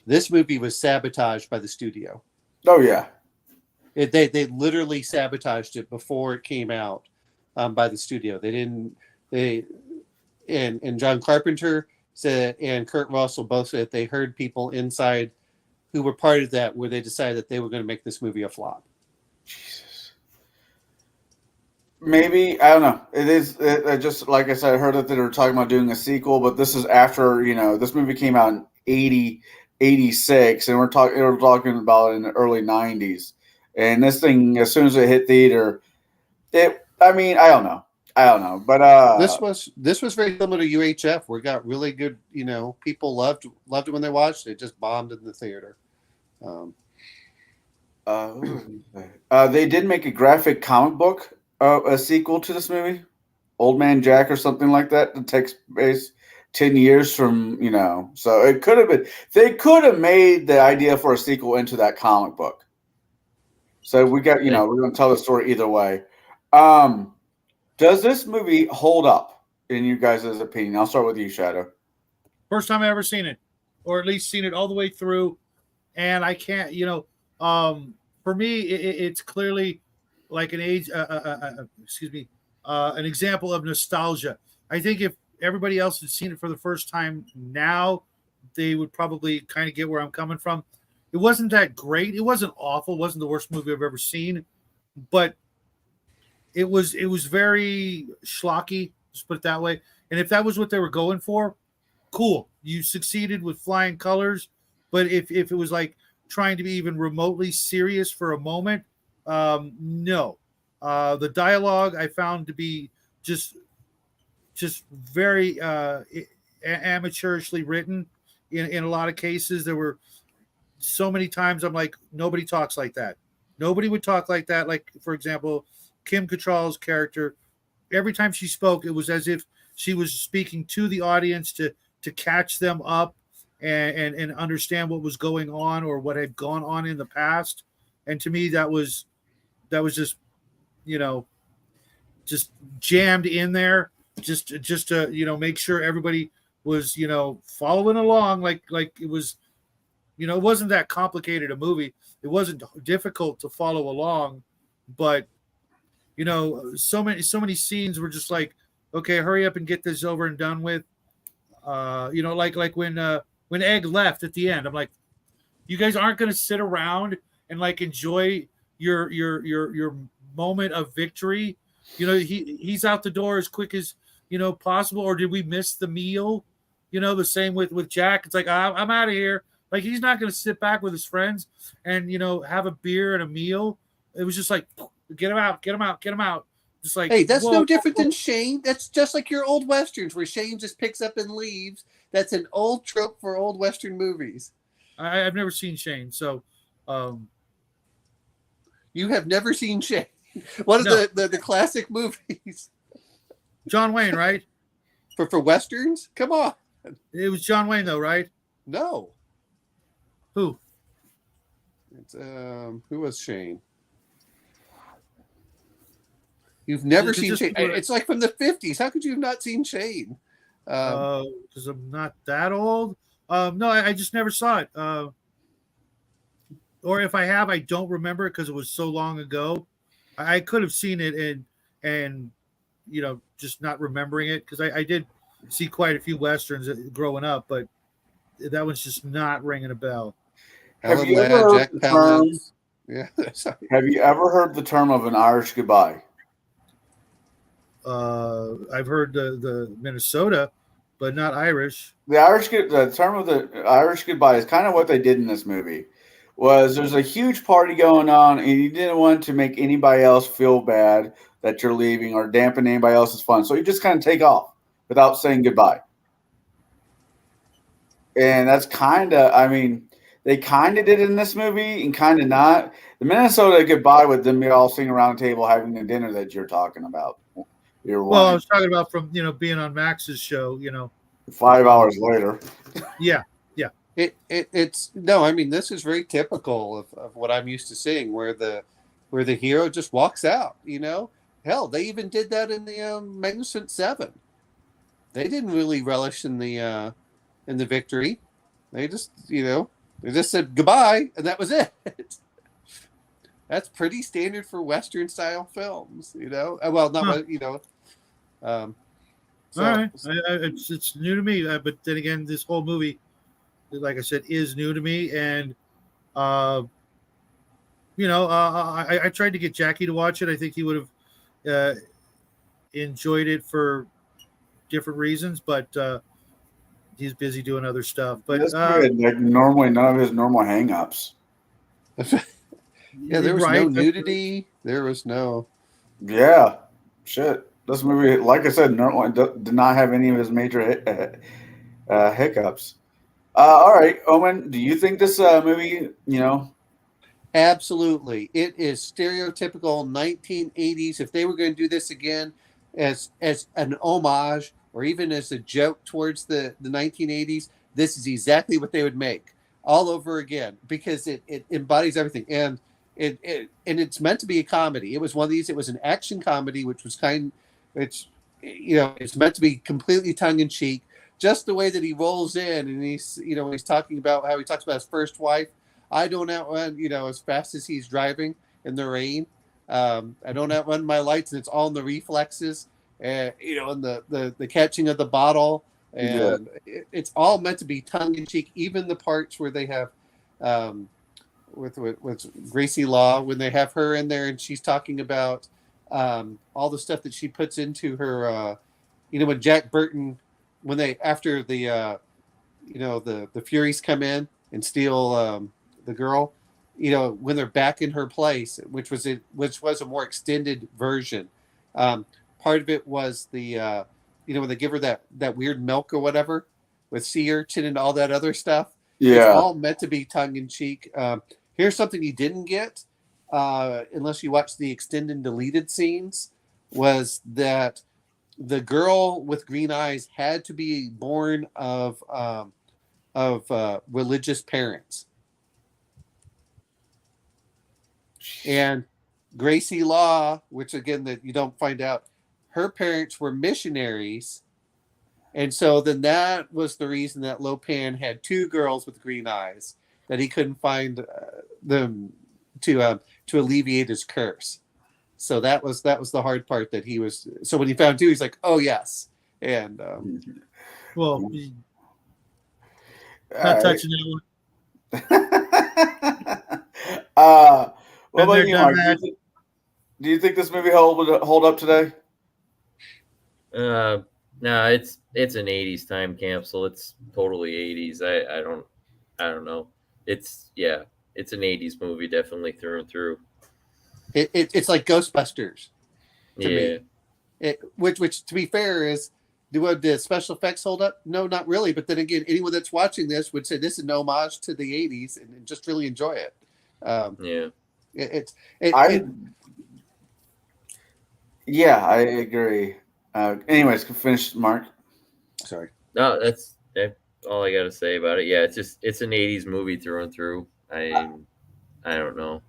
This movie was sabotaged by the studio. Oh yeah, they literally sabotaged it before it came out by the studio. And John Carpenter said, and Kurt Russell both said they heard people inside who were part of that where they decided that they were going to make this movie a flop. Jesus. Maybe, I don't know. It is just like I said, I heard that they were talking about doing a sequel, but this is after, this movie came out in 86, and we're talking about it in the early 90s. And this thing, as soon as it hit theater, I don't know. But this was very similar to UHF, where it got really good, people loved it when they watched it. It just bombed in the theater. They did make a graphic comic book, a sequel to this movie, Old Man Jack or something like that. That takes place 10 years from, so it could have been. They could have made the idea for a sequel into that comic book. So we got, we're going to tell the story either way. Does this movie hold up in you guys' opinion? I'll start with you, Shadow. First time I ever seen it, or at least seen it all the way through, and I can't, for me, it's clearly like an example of nostalgia. I think if everybody else had seen it for the first time now, they would probably kind of get where I'm coming from. It wasn't that great. It wasn't awful. It wasn't the worst movie I've ever seen, but it was very schlocky, let's put it that way. And if that was what they were going for, cool. You succeeded with flying colors. But if it was like trying to be even remotely serious for a moment, no. The dialogue I found to be just very amateurishly written in a lot of cases. There were so many times I'm like, nobody talks like that. Nobody would talk like that. Like, for example, Kim Cattrall's character, every time she spoke, it was as if she was speaking to the audience to catch them up and understand what was going on or what had gone on in the past. and to me that was just, you know, just jammed in there, just to, you know, make sure everybody was, you know, following along, like it was, you know, it wasn't that complicated a movie. It wasn't difficult to follow along, but you know, so many scenes were just like, okay, hurry up and get this over and done with. You know, like when Egg left at the end, I'm like, you guys aren't going to sit around and like enjoy your moment of victory. You know, he's out the door as quick as, you know, possible. Or did we miss the meal? You know, the same with Jack. It's like, I'm out of here. Like, he's not going to sit back with his friends and, you know, have a beer and a meal. It was just like, get him out, get him out, get him out. Just like, Hey, that's whoa, no different whoa. than Shane. That's just like your old westerns where Shane just picks up and leaves. That's an old trope for old western movies. I've never seen Shane, so You have never seen Shane. One of No. the classic movies John Wayne, right? for westerns. Come on, It was John Wayne, though, right? no. Who? It's who was Shane? You've never seen Shane. It's like from the 50s. How could you have not seen Shane? Because I'm not that old. No, I just never saw it. Or if I have, I don't remember it because it was so long ago. I could have seen it and you know, just not remembering it, because I did see quite a few westerns growing up, but that one's just not ringing a bell. Have you Ladd, ever heard Jack the term? Palance. Yeah, sorry. Have you ever heard the term of an Irish goodbye? I've heard the Minnesota, but not Irish. The term of the Irish goodbye is kind of what they did in this movie. Was there's a huge party going on, and you didn't want to make anybody else feel bad that you're leaving or dampen anybody else's fun, so you just kind of take off without saying goodbye. And that's kind of, I mean, they kind of did it in this movie and kind of not. The Minnesota goodbye with them all sitting around the table having the dinner that you're talking about. Well, I was talking about from, you know, being on Max's show, you know. 5 hours later. Yeah. It's no, I mean, this is very typical of what I'm used to seeing, where the hero just walks out. You know, hell, they even did that in the Magnificent Seven. They didn't really relish in the victory. They just, you know, they just said goodbye, and that was it. That's pretty standard for Western style films, you know. Well, not you know. All right, it's new to me, but then again, this whole movie, like I said, is new to me, and you know, I tried to get Jackie to watch it. I think he would have enjoyed it for different reasons, but he's busy doing other stuff. But like normally none of his normal hang-ups. Yeah, there was no nudity. There was no. Yeah, shit. This movie, like I said, normally did not have any of his major hiccups. All right, Owen, do you think this movie, you know? Absolutely. It is stereotypical 1980s. If they were going to do this again as an homage or even as a joke towards the 1980s, this is exactly what they would make all over again, because it embodies everything. And it's meant to be a comedy. It was one of these, it was an action comedy, which was it's meant to be completely tongue in cheek. Just the way that he rolls in and he's, you know, when he's talking about how he talks about his first wife. I don't outrun, you know, as fast as he's driving in the rain. I don't outrun my lights, and it's all in the reflexes, you know, and the catching of the bottle. And it's all meant to be tongue in cheek. Even the parts where they have, with Gracie Law, when they have her in there and she's talking about all the stuff that she puts into her, you know, when Jack Burton, when they, after the, you know, the Furies come in and steal the girl, you know, when they're back in her place, which was a more extended version. Part of it was the, you know, when they give her that weird milk or whatever with sea urchin and all that other stuff. Yeah. It's all meant to be tongue in cheek. Here's something you didn't get, unless you watch the extended and deleted scenes, was that the girl with green eyes had to be born of religious parents. And Gracie Law, which again that you don't find out, her parents were missionaries, and so then that was the reason that Lopan had two girls with green eyes, that he couldn't find them to alleviate his curse. So that was the hard part that he was. So when he found two, he's like, "Oh yes," and well, not touching that one. What about you, Mark? Do you think this movie hold up today? No, it's an '80s time capsule. It's totally '80s. I don't know. It's an '80s movie, definitely through and through. It's like Ghostbusters to Yeah. me. Which to be fair is, do the special effects hold up? No, not really. But then again, anyone that's watching this would say this is an homage to the '80s and just really enjoy it. Yeah, I agree. Anyways, finish, Mark. Sorry. No, that's all I got to say about it. Yeah, it's an '80s movie through and through. I don't know.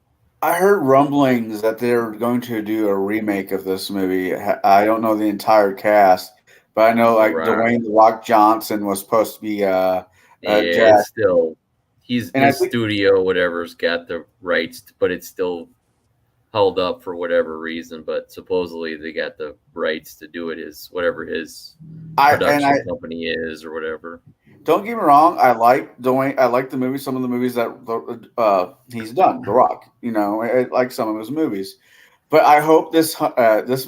I heard rumblings that they're going to do a remake of this movie. I don't know the entire cast, but I know like Dwayne "The Rock" Johnson was supposed to be. It's still his think, studio, whatever's got the rights, but it's still held up for whatever reason. But supposedly they got the rights to do it as whatever his production company is or whatever. Don't get me wrong. I like Dwayne. I like the movie. Some of the movies that he's done, The Rock. You know, I like some of his movies. But I hope this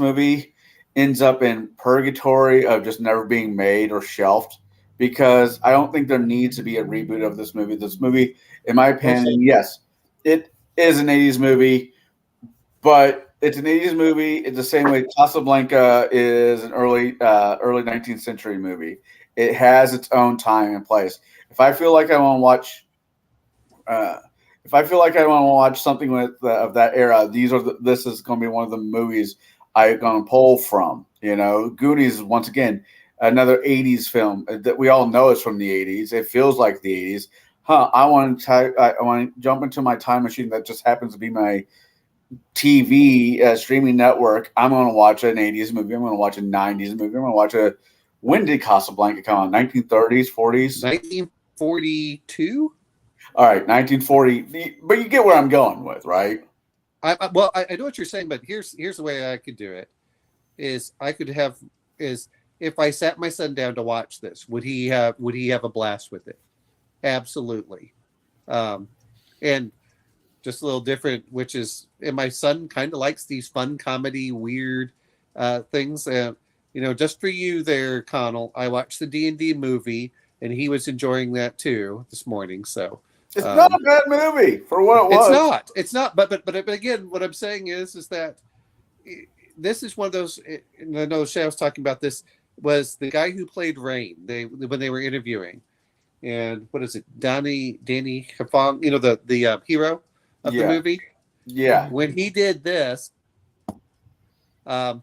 movie ends up in purgatory of just never being made or shelved, because I don't think there needs to be a reboot of this movie. This movie, in my opinion, yes, it is an '80s movie, but it's an '80s movie. It's the same way Casablanca is an early 19th century movie. It has its own time and place. If I feel like I want to watch, something of that era, this is going to be one of the movies I'm going to pull from. You know, Goonies, once again, another '80s film that we all know is from the '80s. It feels like the '80s. I want to jump into my time machine that just happens to be my TV streaming network. I'm going to watch an '80s movie. I'm going to watch a '90s movie. I'm going to watch a. When did Casablanca come out? 1930s, 40s? 1942. All right, 1940. But you get where I'm going with, right? I know what you're saying, but here's the way I could do it. Is if I sat my son down to watch this, would he have a blast with it? Absolutely. And just a little different, which is, and my son kind of likes these fun comedy, weird things. You know, just for you there, Connell, I watched the D&D movie, and he was enjoying that too this morning. So it's not a bad movie for what it was. It's not. But again, what I'm saying is that this is one of those. And I know Shay was talking about this. Was the guy who played Rain? When they were interviewing, and what is it, Danny Hafong? You know, the hero of the movie. Yeah. When he did this, the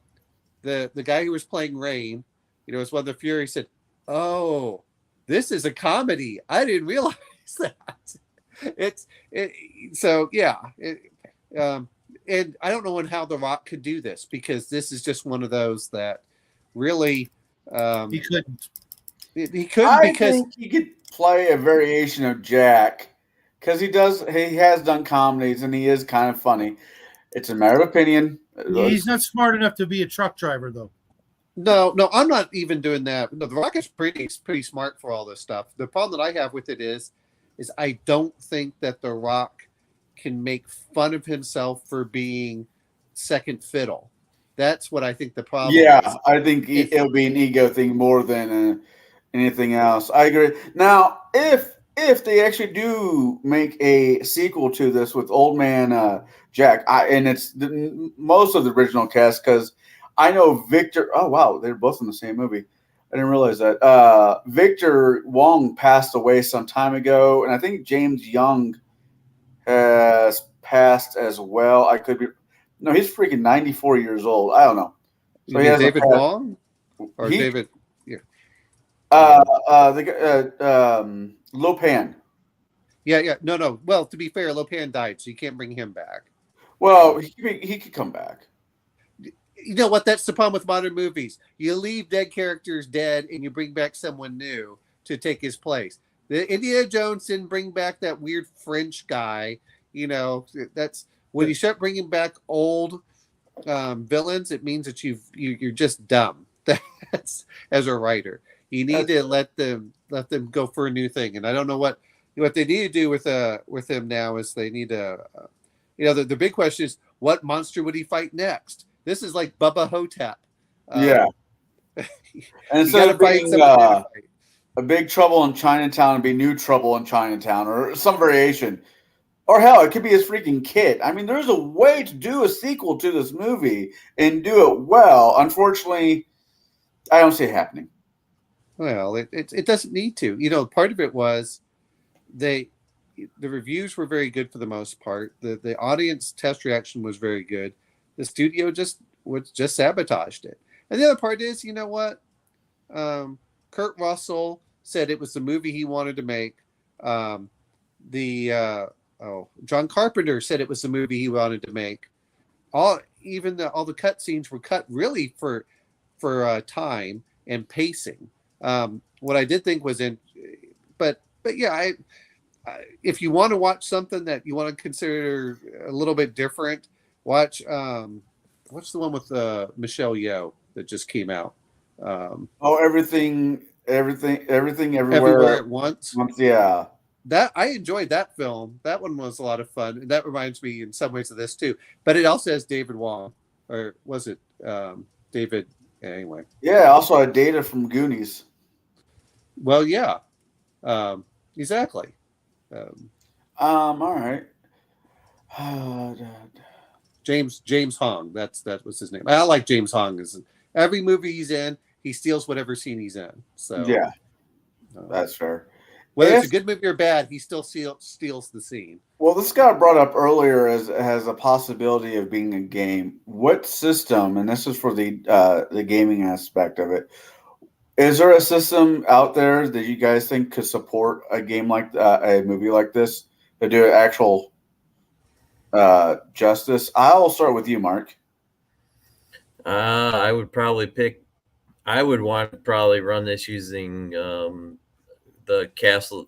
guy who was playing Rain, you know, was one of the Fury, said, "Oh, this is a comedy. I didn't realize that." And I don't know how The Rock could do this, because this is just one of those that really he couldn't. He couldn't because think he could play a variation of Jack, because he has done comedies and he is kind of funny. It's a matter of opinion. He's not smart enough to be a truck driver, though. No, I'm not even doing that. No, The Rock is pretty smart for all this stuff. The problem that I have with it is I don't think that The Rock can make fun of himself for being second fiddle. That's what I think the problem is. Yeah, I think it'll be an ego thing more than anything else. I agree. Now, if they actually do make a sequel to this with Old Man Jack, and it's most of the original cast, because I know Victor. Oh wow, they're both in the same movie. I didn't realize that. Victor Wong passed away some time ago, and I think James Young has passed as well. I could be. No, he's freaking 94 years old. I don't know. So he has David Wong or David. Yeah. Lopan. Yeah. No. Well, to be fair, Lopan died, so you can't bring him back. Well, he could come back. You know what? That's the problem with modern movies. You leave dead characters dead, and you bring back someone new to take his place. The Indiana Jones didn't bring back that weird French guy. You know, that's when you start bringing back old villains. It means that you're just dumb. That's as a writer. You need to let them go for a new thing. And I don't know what they need to do with him now is they need to. The big question is what monster would he fight next? This is like Bubba Hotep. Yeah. And instead of being a Big Trouble in Chinatown, it'd be New Trouble in Chinatown or some variation. Or hell, it could be his freaking kid. I mean, there's a way to do a sequel to this movie and do it well. Unfortunately, I don't see it happening. Well, it doesn't need to. Part of it was the reviews were very good for the most part. The audience test reaction was very good. The studio just sabotaged it. And the other part is, you know what? Kurt Russell said it was the movie he wanted to make. John Carpenter said it was the movie he wanted to make. All the cut scenes were cut really for time and pacing. What I did think was but yeah, if you want to watch something that you want to consider a little bit different, watch what's the one with Michelle Yeoh that just came out? Everything everywhere at once. Yeah. That I enjoyed that film. That one was a lot of fun. And that reminds me in some ways of this too. But it also has David Wong, or was it David? Anyway. Yeah, also had Data from Goonies. Well, yeah, exactly. All right. James Hong. That was his name. I like James Hong. Every movie he's in, he steals whatever scene he's in. So yeah, that's fair. Whether it's a good movie or bad, he still steals the scene. Well, this got brought up earlier as a possibility of being a game. What system, and this is for the gaming aspect of it, is there a system out there that you guys think could support a game like a movie like this to do actual justice? I'll start with you, Mark. I would want to probably run this using the Castles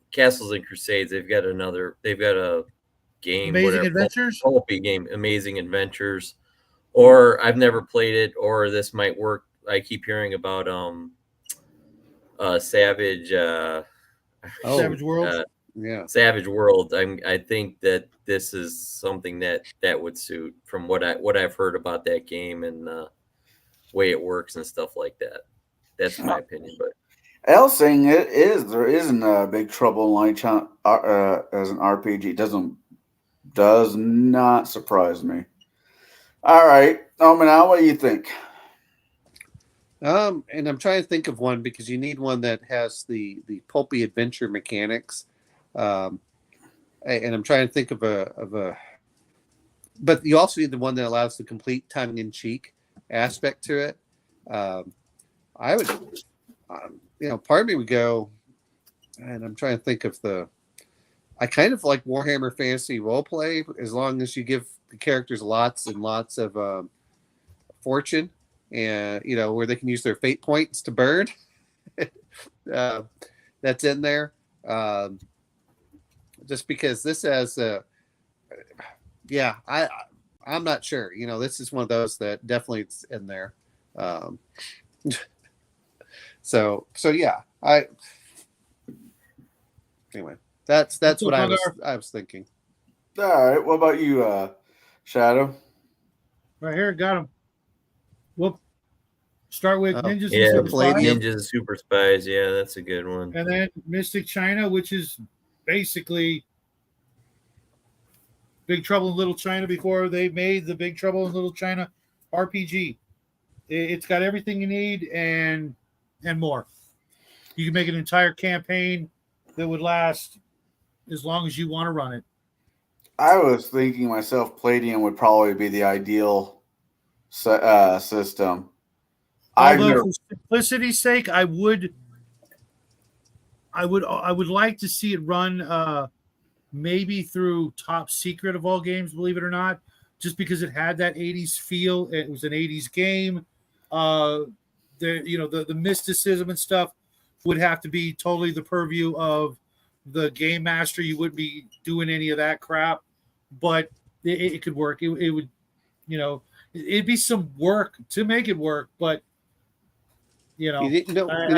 and Crusades. They've got a game, Amazing Adventures, pulpy game, Amazing Adventures, or I've never played it, or this might work. I keep hearing about Savage World. Savage World. I think that this is something that would suit from what I've heard about that game and the way it works and stuff like that. That's my opinion, but. El's saying there isn't a Big Trouble in Little China as an RPG. Does not surprise me. All right, now what do you think? And I'm trying to think of one because you need one that has the pulpy adventure mechanics. And I'm trying to think of a, but you also need the one that allows the complete tongue-in-cheek aspect to it. I would. Part of me would go, and I'm trying to think of I kind of like Warhammer Fantasy Roleplay as long as you give the characters lots and lots of fortune, and where they can use their fate points to burn. That's in there. Just because this has I'm not sure. This is one of those that definitely it's in there. So yeah, anyway, that's what I was thinking. All right, what about you, Shadow? Right here, got him. Whoop. Start with Ninjas and Super Spies. Ninjas and Super Spies. Yeah, that's a good one. And then Mystic China, which is basically Big Trouble in Little China before they made the Big Trouble in Little China RPG. It's got everything you need and more. You can make an entire campaign that would last as long as you want to run it. I was thinking myself, Palladium would probably be the ideal system. Although, for simplicity's sake, I would like to see it run maybe through Top Secret of all games, believe it or not, just because it had that 80s feel. It was an 80s game. The mysticism and stuff would have to be totally the purview of the game master. You wouldn't be doing any of that crap, but it could work. It would, it'd be some work to make it work, but you know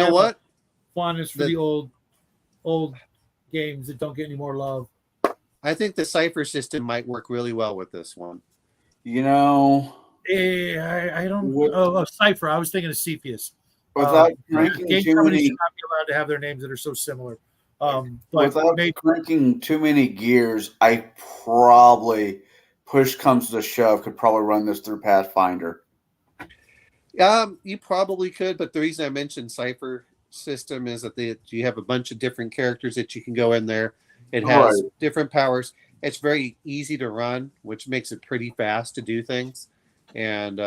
what? Fondness for the old games that don't get any more love. I think the cipher system might work really well with this one. You know, I don't. Cipher. I was thinking of Cepheus. Without cranking game too companies many, should not be allowed to have their names that are so similar. But without cranking too many gears, I probably, push comes to shove, could probably run this through Pathfinder. You probably could, but the reason I mentioned cipher system is that you have a bunch of different characters that you can go in there. It has different powers. It's very easy to run, which makes it pretty fast to do things. And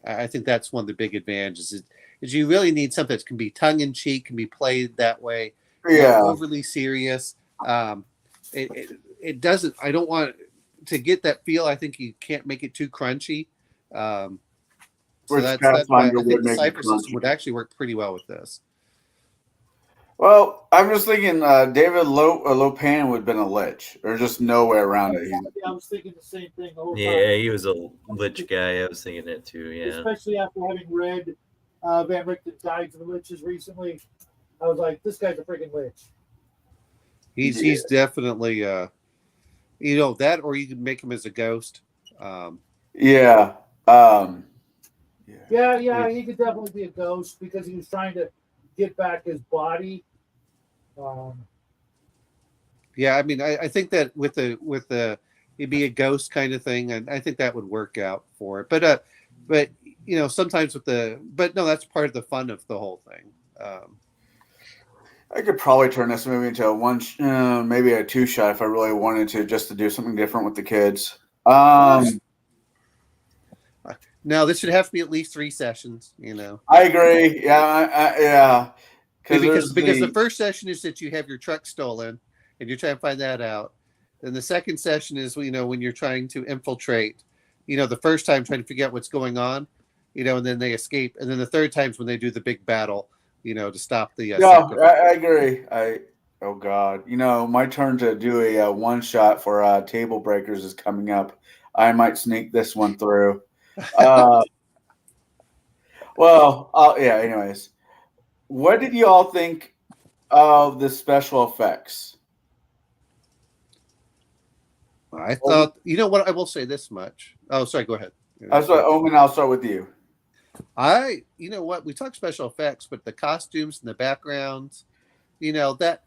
I think that's one of the big advantages is you really need something that can be tongue in cheek, can be played that way. Yeah. Overly serious. It doesn't. I don't want to get that feel. I think you can't make it too crunchy. So that's why I think the cipher system would actually work pretty well with this. Well, I'm just thinking David Lopan would have been a lich. There's just no way around it. Yeah, I was thinking the same thing the whole time. Yeah, he was a lich guy. I was thinking that too, yeah. Especially after having read Van Richten's Guide to the Liches recently. I was like, this guy's a freaking lich. He's definitely, that, or you could make him as a ghost. Yeah, he could definitely be a ghost because he was trying to get back his body. I mean, I think that with the it'd be a ghost kind of thing, and I think that would work out for it. But sometimes that's part of the fun of the whole thing. I could probably turn this movie into maybe a 2-shot if I really wanted to, just to do something different with the kids. No, this should have to be at least 3 sessions. I agree. Yeah. Because the first session is that you have your truck stolen, and you're trying to find that out. And the second session is when you're trying to infiltrate. The first time trying to figure out what's going on, and then they escape. And then the third time is when they do the big battle, to stop the. I agree. Oh God, my turn to do a 1-shot for Table Breakers is coming up. I might sneak this one through. Anyways, what did you all think of the special effects? I thought, what, I will say this much. Oh, sorry, go ahead. That's what, Omen, I'll start with you. We talk special effects, but the costumes and the backgrounds, that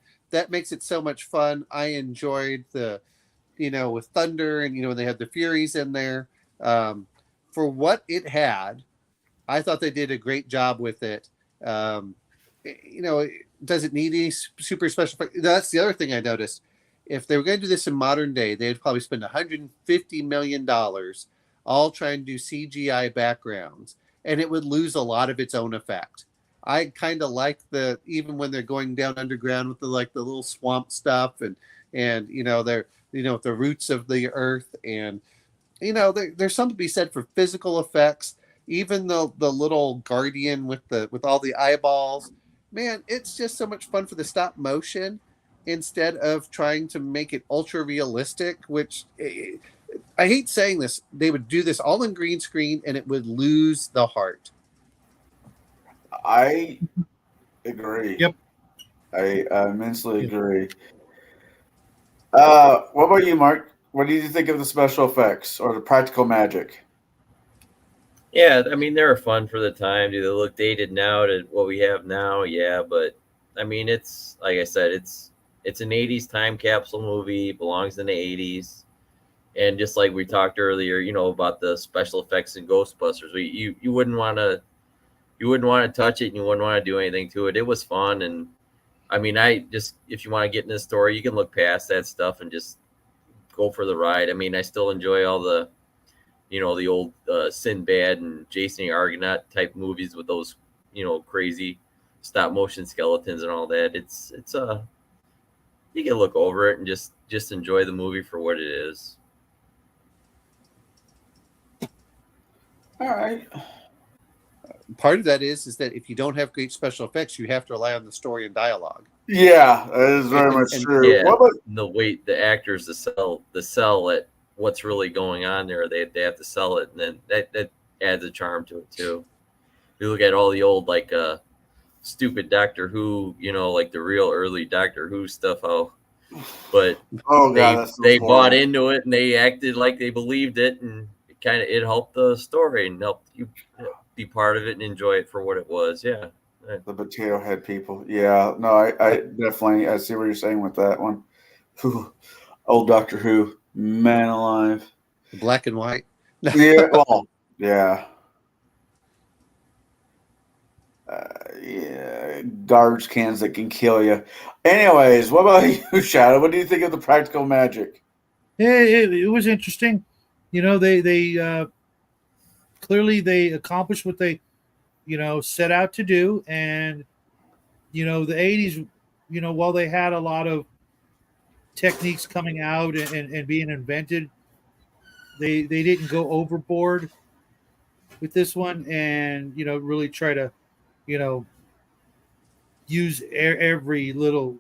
makes it so much fun. I enjoyed with Thunder and, when they had the Furies in there. For what it had, I thought they did a great job with it. Does it need any super special effects? That's the other thing I noticed. If they were going to do this in modern day, they'd probably spend $150 million all trying to do CGI backgrounds, and it would lose a lot of its own effect. I kind of like even when they're going down underground with the little swamp stuff and they're the roots of the earth, and there's something to be said for physical effects. Even the little guardian with all the eyeballs, man, it's just so much fun for the stop motion instead of trying to make it ultra realistic, which I hate saying this. They would do this all in green screen and it would lose the heart. I agree. Yep. I immensely agree. What about you, Mark? What do you think of the special effects or the practical magic? Yeah, I mean, they were fun for the time. Do they look dated now to what we have now? Yeah, but I mean, it's like I said, it's an 80s time capsule movie, belongs in the 80s. And just like we talked earlier, about the special effects in Ghostbusters, you wouldn't want to touch it and you wouldn't want to do anything to it. It was fun. And I mean, if you want to get in this story, you can look past that stuff and just go for the ride. I mean, I still enjoy all the old Sinbad and Jason the Argonaut type movies with those, crazy stop motion skeletons and all that. It's you can look over it and just enjoy the movie for what it is. All right. Part of that is that if you don't have great special effects, you have to rely on the story and dialogue. Yeah, that is very much true. Yeah, What about the actors to sell it, what's really going on there, they have to sell it, and then that adds a charm to it too. You look at all the old like stupid Doctor Who, like the real early Doctor Who stuff, but they bought into it and they acted like they believed it, and it helped the story and helped you be part of it and enjoy it for what it was. Yeah. The potato head people. Yeah, no, I definitely I see what you're saying with that one. Whew. Old Doctor Who, man alive. Black and white. Yeah, well, yeah. Yeah, garbage cans that can kill you. Anyways, what about you, Shadow? What do you think of the practical magic? It was interesting. They clearly they accomplished what they set out to do, and the 80s, while they had a lot of techniques coming out and being invented, they didn't go overboard with this one, and really try to use every little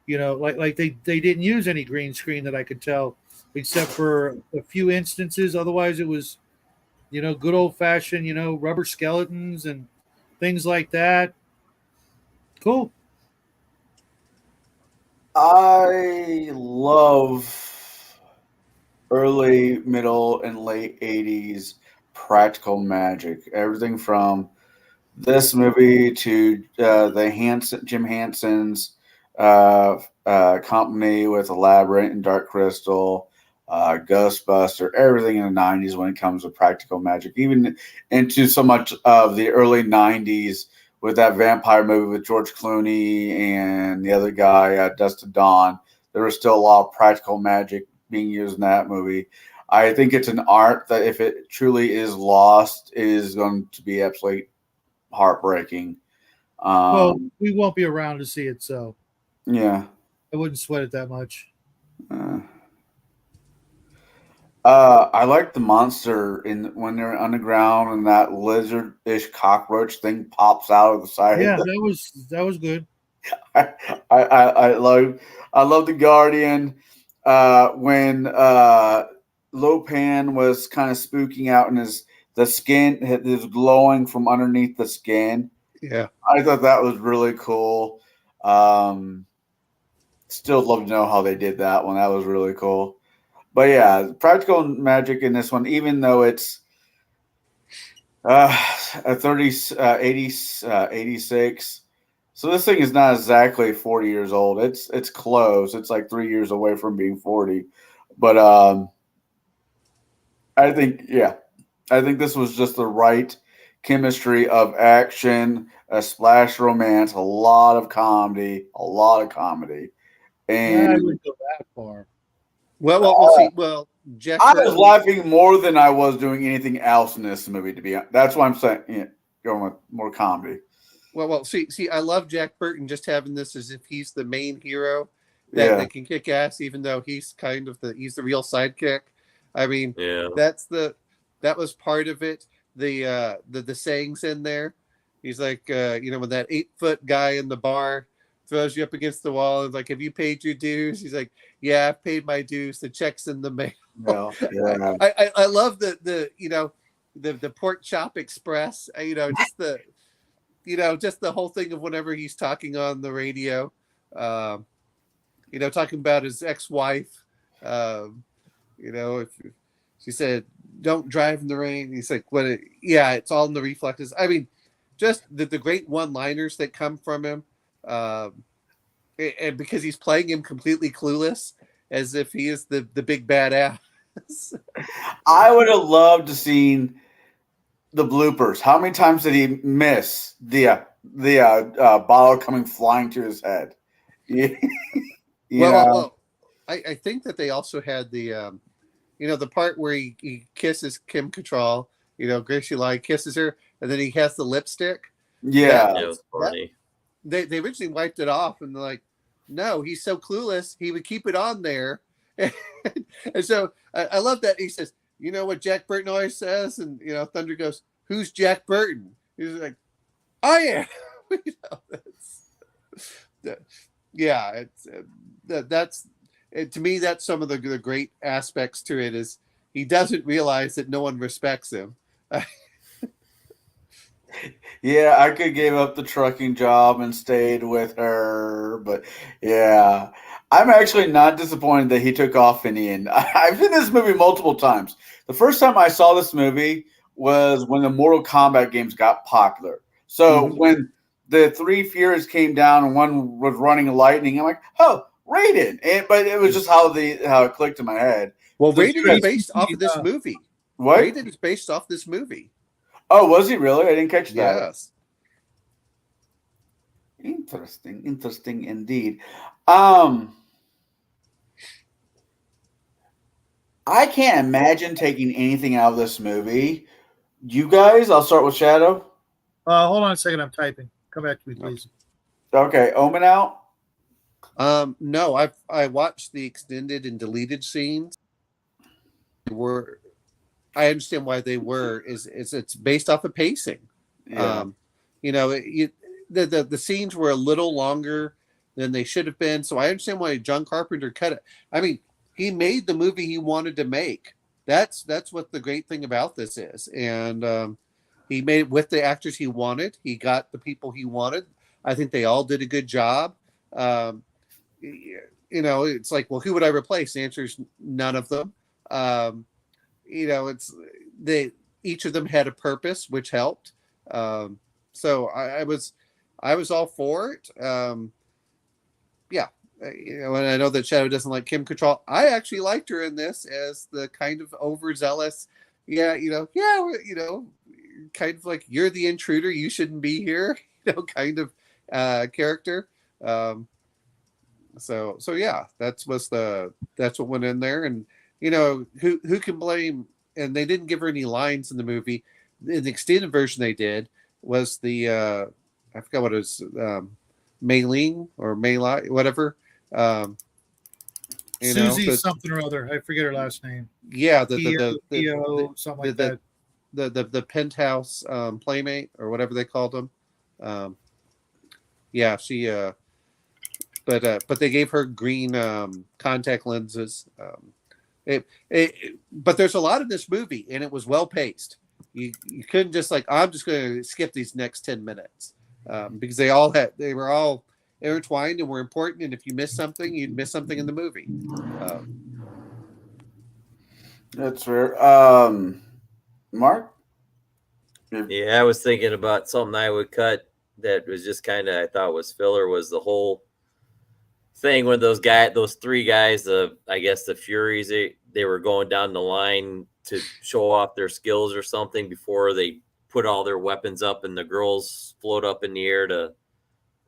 like they didn't use any green screen that I could tell, except for a few instances. Otherwise it was good old fashioned rubber skeletons and things like that. Cool. I love early, middle, and late 80s practical magic. Everything from this movie to Jim Henson's company with Elaborate and Dark Crystal, Ghostbuster, everything in the 90s when it comes to practical magic, even into so much of the early 90s with that vampire movie with George Clooney and the other guy, Dustin Dawn. There was still a lot of practical magic being used in that movie. I think it's an art that if it truly is lost, it is going to be absolutely heartbreaking. Well, we won't be around to see it, so yeah, I wouldn't sweat it that much. I like the monster when they're underground and that lizard-ish cockroach thing pops out of the side. Yeah, that was good. I love the Guardian when Lopan was kind of spooking out and the skin is glowing from underneath the skin. Yeah, I thought that was really cool. Still love to know how they did that one. That was really cool. But yeah, practical magic in this one, even though it's a 86. So this thing is not exactly 40 years old. It's close. It's like 3 years away from being 40. But I think this was just the right chemistry of action, a splash romance, a lot of comedy. And I wouldn't go that far. Well, Jack I was laughing more than I was doing anything else in this movie, to be honest. That's why I'm saying going with more comedy. Well, see, I love Jack Burton just having this as if he's the main hero that can kick ass, even though he's kind of he's the real sidekick. I mean, that was part of it. The sayings in there. He's like, when that 8-foot guy in the bar throws you up against the wall and like, have you paid your dues? He's like, yeah, I've paid my dues. The check's in the mail. Yeah. I love the pork chop express. Just the whole thing of whenever he's talking on the radio, talking about his ex-wife. If she said, "Don't drive in the rain," he's like, it's all in the reflexes. I mean, just the great one-liners that come from him. And because he's playing him completely clueless, as if he is the big badass. I would have loved to seen the bloopers. How many times did he miss the bottle coming flying to his head? Well, I think that they also had the the part where he kisses Kim Cattrall. Gracie Lai kisses her, and then he has the lipstick. Yeah, it was funny. They originally wiped it off, and they're like, no, he's so clueless, he would keep it on there. And so I love that he says, you know what Jack Burton always says? And, you know, Thunder goes, who's Jack Burton? He's like, I am. You know, yeah, it's that's to me, that's some of the great aspects to it is he doesn't realize that no one respects him. Yeah, I could give up the trucking job and stayed with her, but yeah, I'm actually not disappointed that he took off in the end. I've seen this movie multiple times. The first time I saw this movie was when the Mortal Kombat games got popular. So when the three Furies came down and one was running lightning, I'm like, oh, Raiden. But it was just how it clicked in my head. Well, Raiden is based off of this movie. What? Raiden is based off this movie. Oh, was he really? I didn't catch that. Yes. Interesting indeed. I can't imagine taking anything out of this movie. You guys, I'll start with Shadow. Hold on a second, I'm typing. Come back to me, please. Okay, Omen out. No, I watched the extended and deleted scenes. I understand why they were. Is it's based off of pacing. Yeah. You know, the scenes were a little longer than they should have been. So I understand why John Carpenter cut it. I mean, he made the movie he wanted to make. That's what the great thing about this is. And he made it with the actors he wanted. He got the people he wanted. I think they all did a good job. You know, it's like, well, who would I replace? The answer is none of them. You know, each of them had a purpose, which helped. So I was all for it. Yeah, you know, and I know that Shadow doesn't like Kim Cattrall. I actually liked her in this as the kind of overzealous, kind of like, you're the intruder, you shouldn't be here, kind of character. So yeah, that's what went in there. And who can blame? And they didn't give her any lines in the movie. In the extended version, they did was the I forgot what it was, Mei Ling or Mei Lai, whatever. Susie something or other. I forget her last name. Yeah, something like that. The penthouse playmate or whatever they called them. Yeah, she. But they gave her green contact lenses. But there's a lot of this movie, and it was well paced. You couldn't just like, I'm just going to skip these next 10 minutes because they were all intertwined and were important. And if you miss something, you'd miss something in the movie. That's fair. Mark? Yeah, I was thinking about something I would cut that was just kind of, I thought was filler, was the whole thing when those three guys, I guess the Furies, they were going down the line to show off their skills or something before they put all their weapons up, and the girls float up in the air to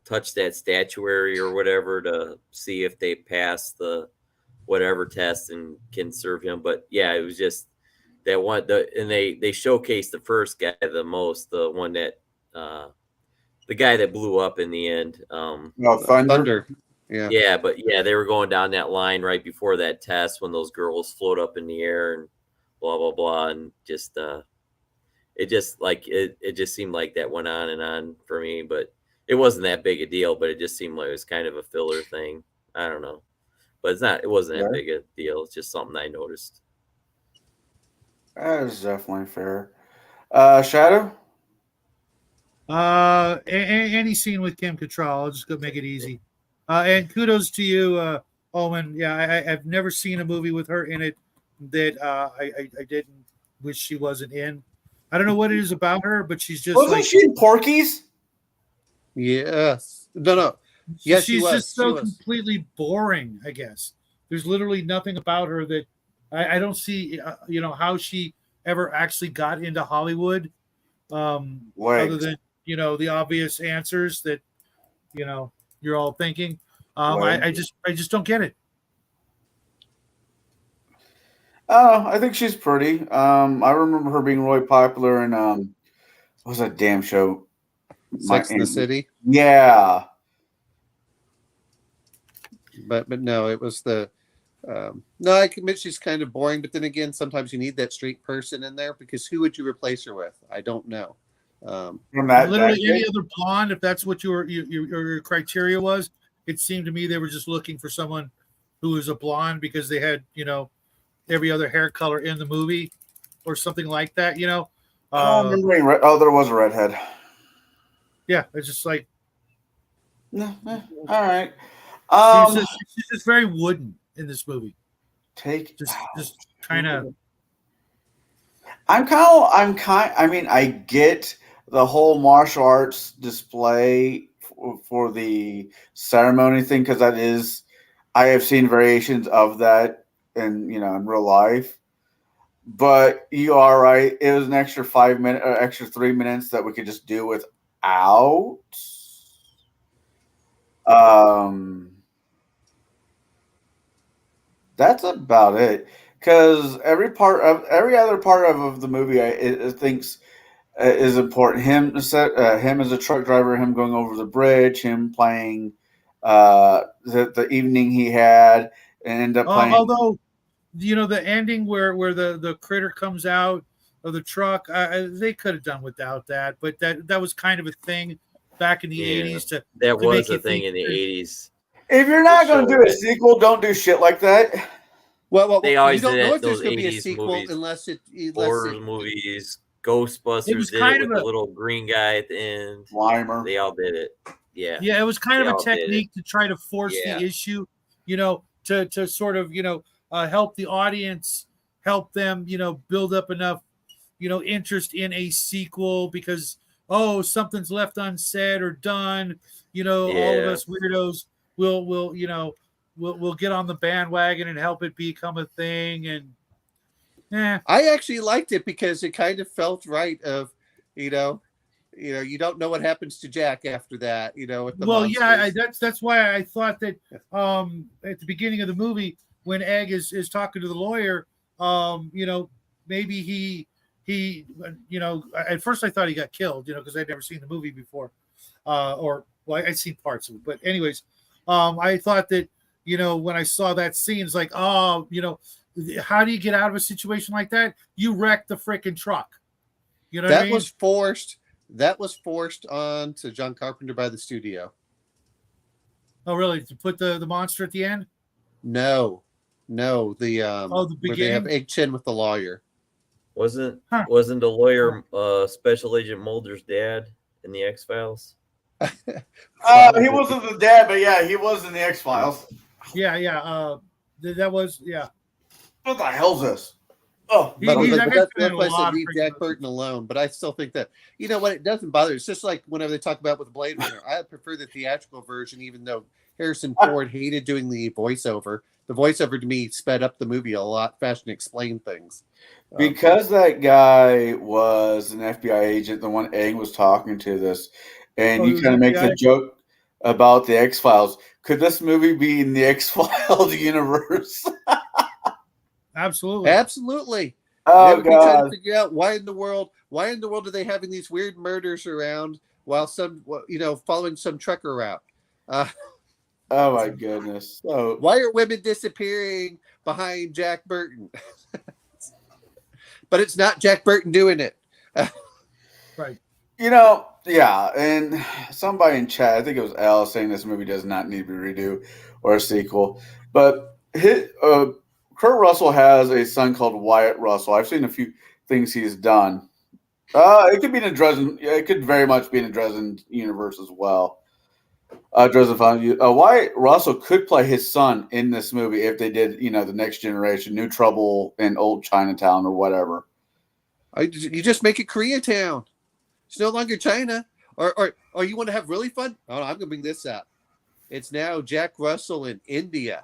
touch that statuary or whatever to see if they pass the whatever test and can serve him. But yeah, it was just that one. And they showcased the first guy the most, the one that the guy that blew up in the end. Thunder. Yeah, but yeah, they were going down that line right before that test when those girls float up in the air and blah blah blah, and just it just seemed like that went on and on for me, but it wasn't that big a deal. But it just seemed like it was kind of a filler thing. I don't know, but it wasn't that big a deal. It's just something I noticed. That is definitely fair. Shadow. Any scene with Kim Cattrall, I'll just go make it easy. And kudos to you, Owen. Yeah, I've never seen a movie with her in it that I didn't wish she wasn't in. I don't know what it is about her, but she's just wasn't she in Porky's? Yes. No. Yes, she's just so completely boring. I guess there's literally nothing about her that I don't see. How she ever actually got into Hollywood, other than the obvious answers that you're all thinking. I just don't get it. I think she's pretty. I remember her being really popular in what was that damn show? Sex and the City. Yeah. But no, it was the No, I can admit she's kind of boring, but then again, sometimes you need that straight person in there because who would you replace her with? I don't know. From that Literally decade? any other blonde, if that's what your criteria was, it seemed to me they were just looking for someone who was a blonde because they had, every other hair color in the movie or something like that, Oh, I'm remembering there was a redhead. Yeah, it's just like All right. she's just very wooden in this movie. Just kind of. I get the whole martial arts display for the ceremony thing because I have seen variations of that in real life. But you are right. It was an extra 5 minutes, or extra 3 minutes that we could just do without. That's about it. Because every other part of the movie, it thinks is important. Him as a truck driver, him going over the bridge, him playing the evening he had, and end up playing. Although, the ending where the critter comes out of the truck, they could have done without that. But that was kind of a thing back in the 80s. That to was make a thing in the 80s. If you're not going to do a sequel, don't do shit like that. Well, they always you don't did know that, if there's those going to be a 80s sequel movies. unless horror movies. Ghostbusters did it with the little green guy at the end. Slimer. They all did it. Yeah. Yeah, it was kind of a technique to try to force the issue, to sort of, help the audience, help them, build up enough, interest in a sequel because, something's left unsaid or done, all of us weirdos will we'll get on the bandwagon and help it become a thing. And I actually liked it because it kind of felt right of, you don't know what happens to Jack after that, with the monsters. That's why I thought that at the beginning of the movie when Egg is talking to the lawyer, maybe he at first I thought he got killed, because I'd never seen the movie before, I'd seen parts of it, but anyways, I thought that when I saw that scene, it's like, how do you get out of a situation like that? You wreck the freaking truck. You know what I mean? That was forced on to John Carpenter by the studio. Oh, really? To put the monster at the end? No. The the beginning? Where they have Egg Chin with the lawyer. Wasn't the lawyer Special Agent Mulder's dad in the X-Files? He wasn't the dad, but yeah, he was in the X-Files. Yeah. That was, yeah. What the hell's this? Oh, that's why I said leave Jack Burton alone. But I still think that, what, it doesn't bother. It's just like whenever they talk about with Blade Runner, I prefer the theatrical version, even though Harrison Ford hated doing the voiceover. The voiceover to me sped up the movie a lot faster and explained things. Because that guy was an FBI agent, the one Egg was talking to this, and you kind of make the joke about the X-Files. Could this movie be in the X-Files universe? Absolutely. Oh, they would God. be trying to figure out why in the world are they having these weird murders around while following some trucker route? Oh my goodness! So why are women disappearing behind Jack Burton? But it's not Jack Burton doing it. Right. Yeah, and somebody in chat, I think it was Al, saying this movie does not need to be redo or a sequel. But Kurt Russell has a son called Wyatt Russell. I've seen a few things he's done. It could be in a Dresden. It could very much be in a Dresden universe as well. Wyatt Russell could play his son in this movie if they did, the Next Generation, New Trouble in Old Chinatown or whatever. You just make it Koreatown. It's no longer China. Or you want to have really fun? Oh, I'm going to bring this up. It's now Jack Russell in India.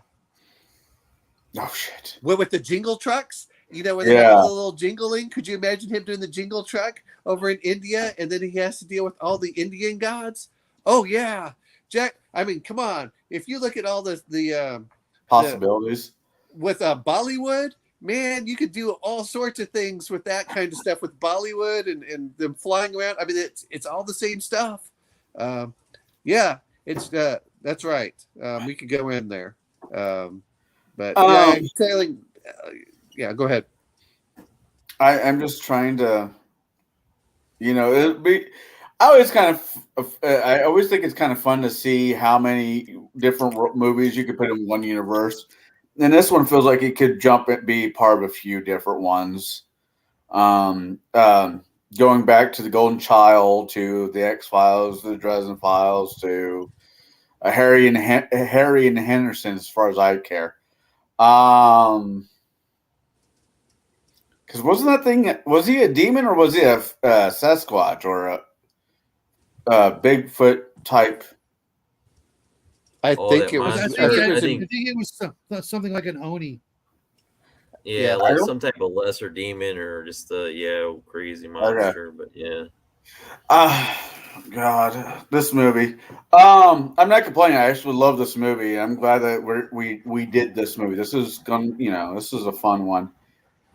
Oh, shit. With the jingle trucks? Where they have a little jingling. Could you imagine him doing the jingle truck over in India? And then he has to deal with all the Indian gods? Oh, yeah. Jack, I mean, come on. If you look at all the possibilities with Bollywood, man, you could do all sorts of things with that kind of stuff with Bollywood and them flying around. I mean, it's all the same stuff. Yeah, it's that's right. We could go in there. But yeah, sailing. Yeah, go ahead. I'm just trying to, it'd be. I always I always think it's kind of fun to see how many different movies you could put in one universe, and this one feels like it could jump and be part of a few different ones. Going back to the Golden Child, to the X-Files, the Dresden Files, to Harry and Henderson, as far as I care. Because wasn't that thing? Was he a demon or was he a Sasquatch or a Bigfoot type? I think it was. I think it was something like an Oni. Yeah, like some type of lesser demon or just a crazy monster. Okay. But yeah. God, this movie. I'm not complaining. I actually love this movie. I'm glad that we did this movie. This is this is a fun one.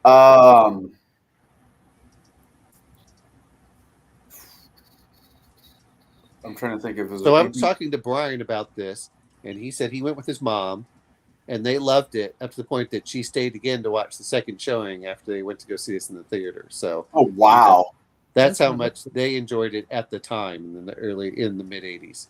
I'm trying to think if I was talking to Brian about this, and he said he went with his mom, and they loved it up to the point that she stayed again to watch the second showing after they went to go see us in the theater. So, oh wow, that's how much they enjoyed it at the time in the mid '80s.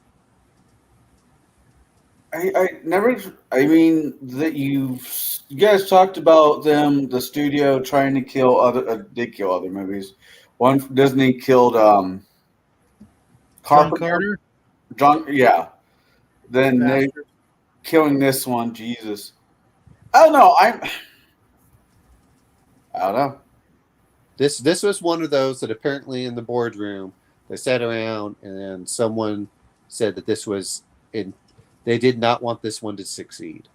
You guys talked about the studio trying to kill other movies. One Disney killed Carpenter. John, yeah. Then they killing this one, Jesus. I don't know. I don't know. This was one of those that apparently in the boardroom they sat around and someone said that this was in. They did not want this one to succeed.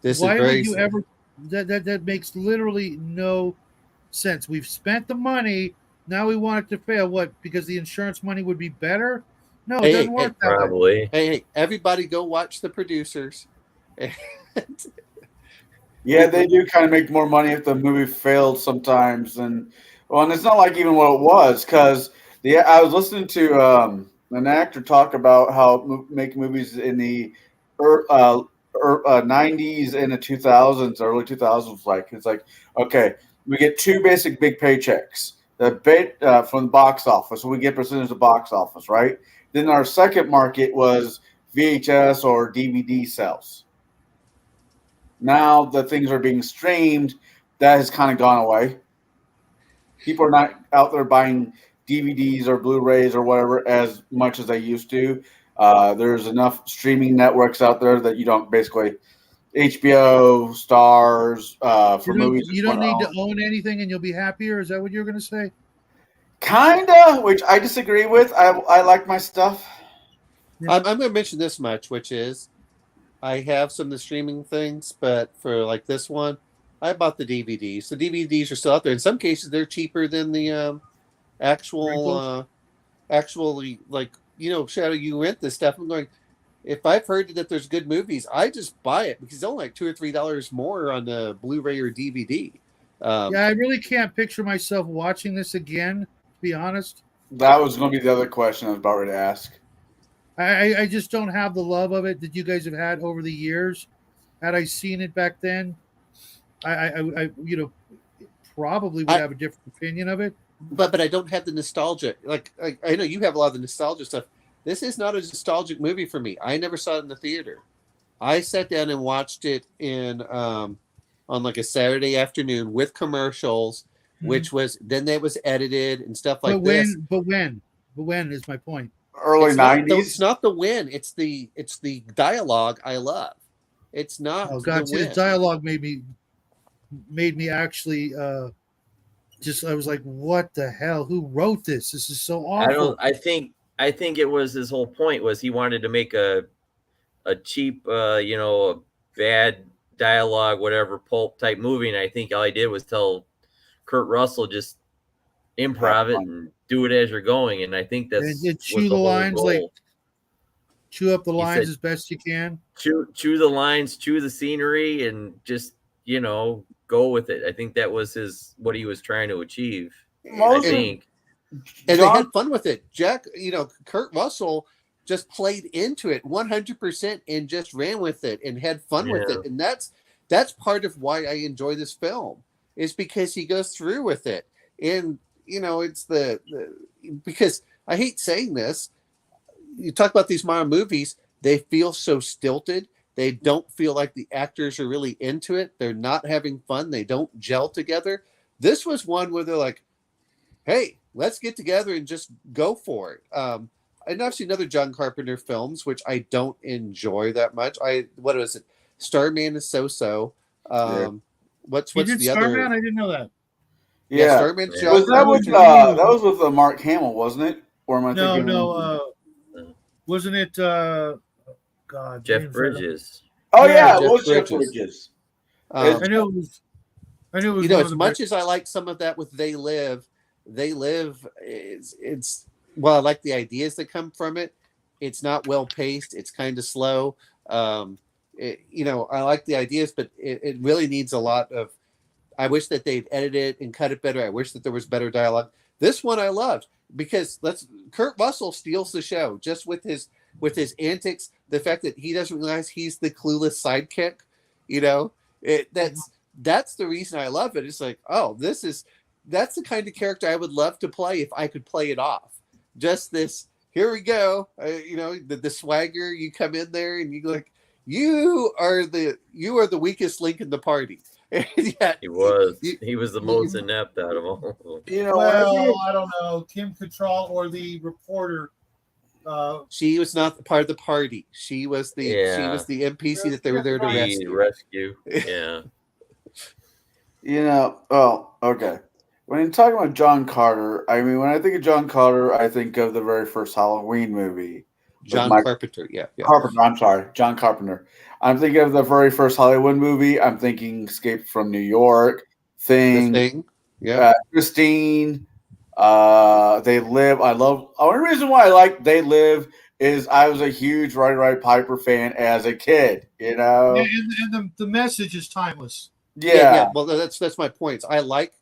Why would you ever? That makes literally no sense. We've spent the money. Now we want it to fail. What? Because the insurance money would be better? No, it doesn't work that probably. way. Hey, everybody go watch The Producers. Yeah, they do kind of make more money if the movie failed sometimes. And it's not like even what it was, because I was listening to an actor talk about how make movies in the 90s and the 2000s, early 2000s. It's like, okay, we get two basic big paychecks. From the box office, so we get percentage of box office, right? Then our second market was VHS or DVD sales. Now that things are being streamed, that has kind of gone away. People are not out there buying DVDs or Blu-rays or whatever as much as they used to. There's enough streaming networks out there that you don't basically HBO, Stars, for movies. You don't need to own anything and you'll be happier? Is that what you're going to say? Kinda, which I disagree with. I like my stuff. I'm going to mention this much, which is I have some of the streaming things, but for like this one, I bought the DVDs. The DVDs are still out there. In some cases, they're cheaper than the actually, Shadow, you rent this stuff. I'm going, if I've heard that there's good movies, I just buy it because it's only like $2 or $3 more on the Blu-ray or DVD. I really can't picture myself watching this again, to be honest. That was going to be the other question I was about ready to ask. I just don't have the love of it that you guys have had over the years. Had I seen it back then, I probably would have a different opinion of it. But I don't have the nostalgia. Like I know you have a lot of the nostalgia stuff. This is not a nostalgic movie for me. I never saw it in the theater. I sat down and watched it on like a Saturday afternoon with commercials, which was then it was edited and stuff like this. But when is my point? Early 90s. It's not the win. It's the dialogue I love. It's not. Oh God, the dialogue made me actually. I was like, what the hell? Who wrote this? This is so awful. I think it was his whole point was he wanted to make a cheap, a bad dialogue, whatever, pulp type movie. And I think all he did was tell Kurt Russell just improv it and do it as you're going. And I think that's chew the lines goal. Like chew up the lines as best you can. Chew the lines, chew the scenery, and just go with it. I think that was what he was trying to achieve. I think. And they had fun with it. Jack, Kurt Russell just played into it 100% and just ran with it and had fun with it. And that's part of why I enjoy this film, is because he goes through with it. And, you know, it's because I hate saying this. You talk about these modern movies, they feel so stilted. They don't feel like the actors are really into it. They're not having fun. They don't gel together. This was one where they're like, hey, let's get together and just go for it. And I've seen other John Carpenter films, which I don't enjoy that much. What was it? Starman is so-so. What's you did the Starman? other? I didn't know that. Yeah, Starman's John Was that with Carpenter. that was with Mark Hamill, wasn't it? Or am I thinking? Wasn't it? God, Jeff Bridges. Oh yeah, it was Jeff Bridges. I knew it was. You know, as much as I like some of that with They Live, it's well, I like the ideas that come from it. It's not well paced. It's kind of slow. You know, I like the ideas, but it really needs a lot of. I wish that they'd edit it and cut it better. I wish that there was better dialogue. This one I loved because Kurt Russell steals the show just with his antics. The fact that he doesn't realize he's the clueless sidekick. You know, that's the reason I love it. It's like, oh, that's the kind of character I would love to play if I could play it off. Just this, here we go. You know, the swagger. You come in there and you like, you are the weakest link in the party. Yeah, he was the most inept out of all of them. You know, I don't know. Kim Cattrall or the reporter. She was not part of the party. She was the NPC that they were there to rescue. Yeah. You know, well, okay. When you're talking about John Carter, I mean, when I think of John Carter, I think of the very first Halloween movie. John Carpenter, yeah. Carpenter, I'm sorry, John Carpenter. I'm thinking of the very first Hollywood movie. I'm thinking Escape from New York, Thing, yeah, Christine, They Live. The only reason why I like They Live is I was a huge Roddy Piper fan as a kid, you know? And the message is timeless. Yeah. Well, that's my points. I like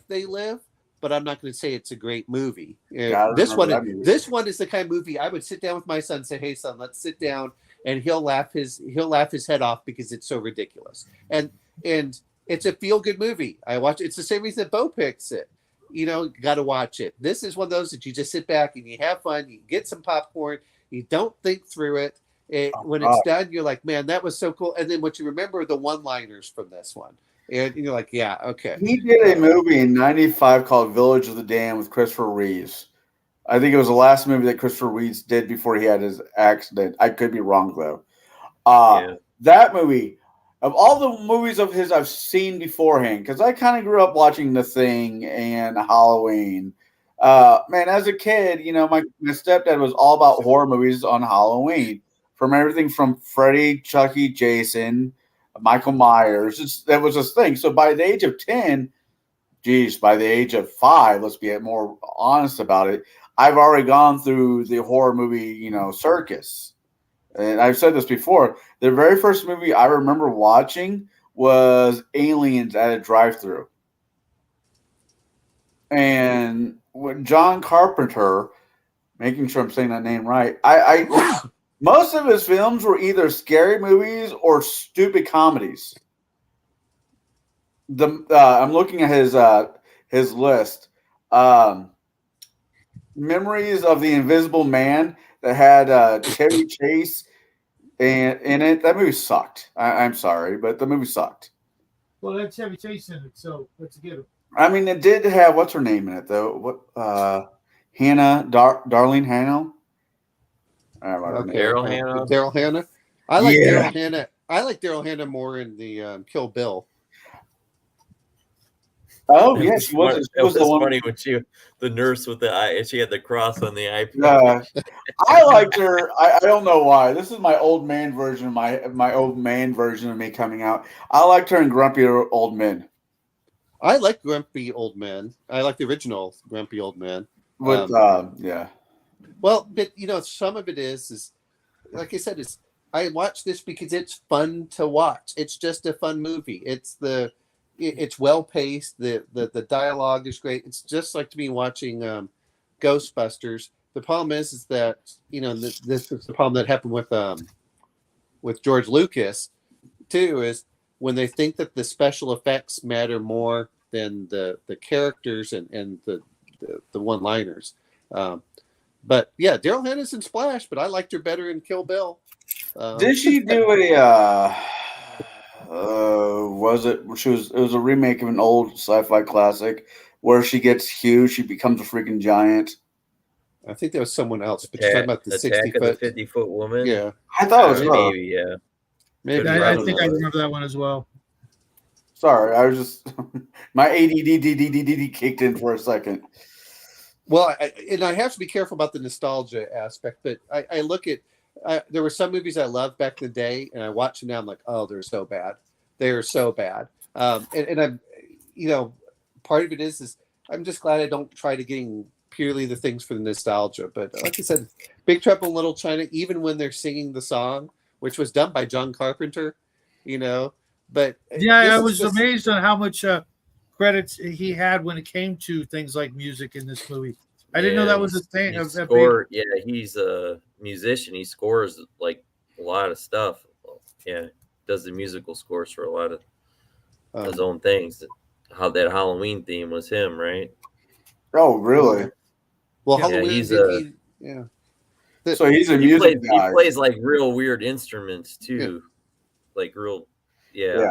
They Live, but I'm not going to say it's a great movie. This one is the kind of movie I would sit down with my son and say, "Hey, son, let's sit down," and he'll laugh his head off because it's so ridiculous. And it's a feel good movie. I watch it. It's the same reason that Bo picks it. You know, got to watch it. This is one of those that you just sit back and you have fun. You get some popcorn. You don't think through it. When it's done, you're like, man, that was so cool. And then what you remember are the one-liners from this one. And you're like, yeah, okay. He did a movie in '95 called Village of the Damned with Christopher Reeves. I think it was the last movie that Christopher Reeves did before he had his accident. I could be wrong, though. That movie, of all the movies of his I've seen beforehand, because I kind of grew up watching The Thing and Halloween. Man, as a kid, you know, my stepdad was all about horror movies on Halloween. From everything from Freddy, Chucky, Jason, Michael Myers. That was his thing. So by the age of 10, by the age of 5, let's be more honest about it, I've already gone through the horror movie, you know, circus. And I've said this before. The very first movie I remember watching was Aliens at a Drive-Thru. And with John Carpenter, making sure I'm saying that name right, most of his films were either scary movies or stupid comedies. I'm looking at his list. Memories of the Invisible Man that had Chevy Chase in it. That movie sucked. I'm sorry, but the movie sucked. Well, that's Chevy Chase in it, so let's get it. I mean, it did have what's her name in it though? What Hannah, Darlene Hannah. Daryl Hannah. Daryl Hannah. I like Daryl Hannah. I like Daryl Hannah more in the Kill Bill. Oh yes, she was. It was funny when the nurse with the eye. She had the cross on the eye. I liked her. I don't know why. This is my old man version of my old man version of me coming out. I liked her in Grumpy Old Men. I like Grumpy Old Man. I like the original Grumpy Old Man. With Well, but you know, some of it is like I said, I watch this because it's fun to watch. It's just a fun movie. It's well paced. The dialogue is great. It's just like to me watching Ghostbusters the problem is that this is the problem that happened with George Lucas too, is when they think that the special effects matter more than the characters and the one-liners. But yeah, Daryl Hannah's in Splash, but I liked her better in Kill Bill. Did she do it was a remake of an old sci-fi classic where she gets huge, she becomes a freaking giant. I think that was someone else, but you're talking about the 60-foot, 50-foot woman. Yeah, I thought it was maybe, yeah. maybe. I think I remember that one as well. Sorry, I was just my ADD kicked in for a second. Well, I have to be careful about the nostalgia aspect, but I look at there were some movies I loved back in the day, and I watch them now. I'm like, oh, they're so bad. They are so bad. And I'm, part of it is I'm just glad I don't try to getting purely the things for the nostalgia. But like I said, Big Trouble in Little China, even when they're singing the song, which was done by John Carpenter, but yeah, I was amazed on how much credits he had when it came to things like music in this movie. I didn't know that was a thing. Yeah, he's a musician. He scores like a lot of stuff. Yeah, does the musical scores for a lot of his own things. How that Halloween theme was him, right? Oh, really? Well, yeah, Halloween. So he's a music guy. He plays like real weird instruments too, like real. Yeah.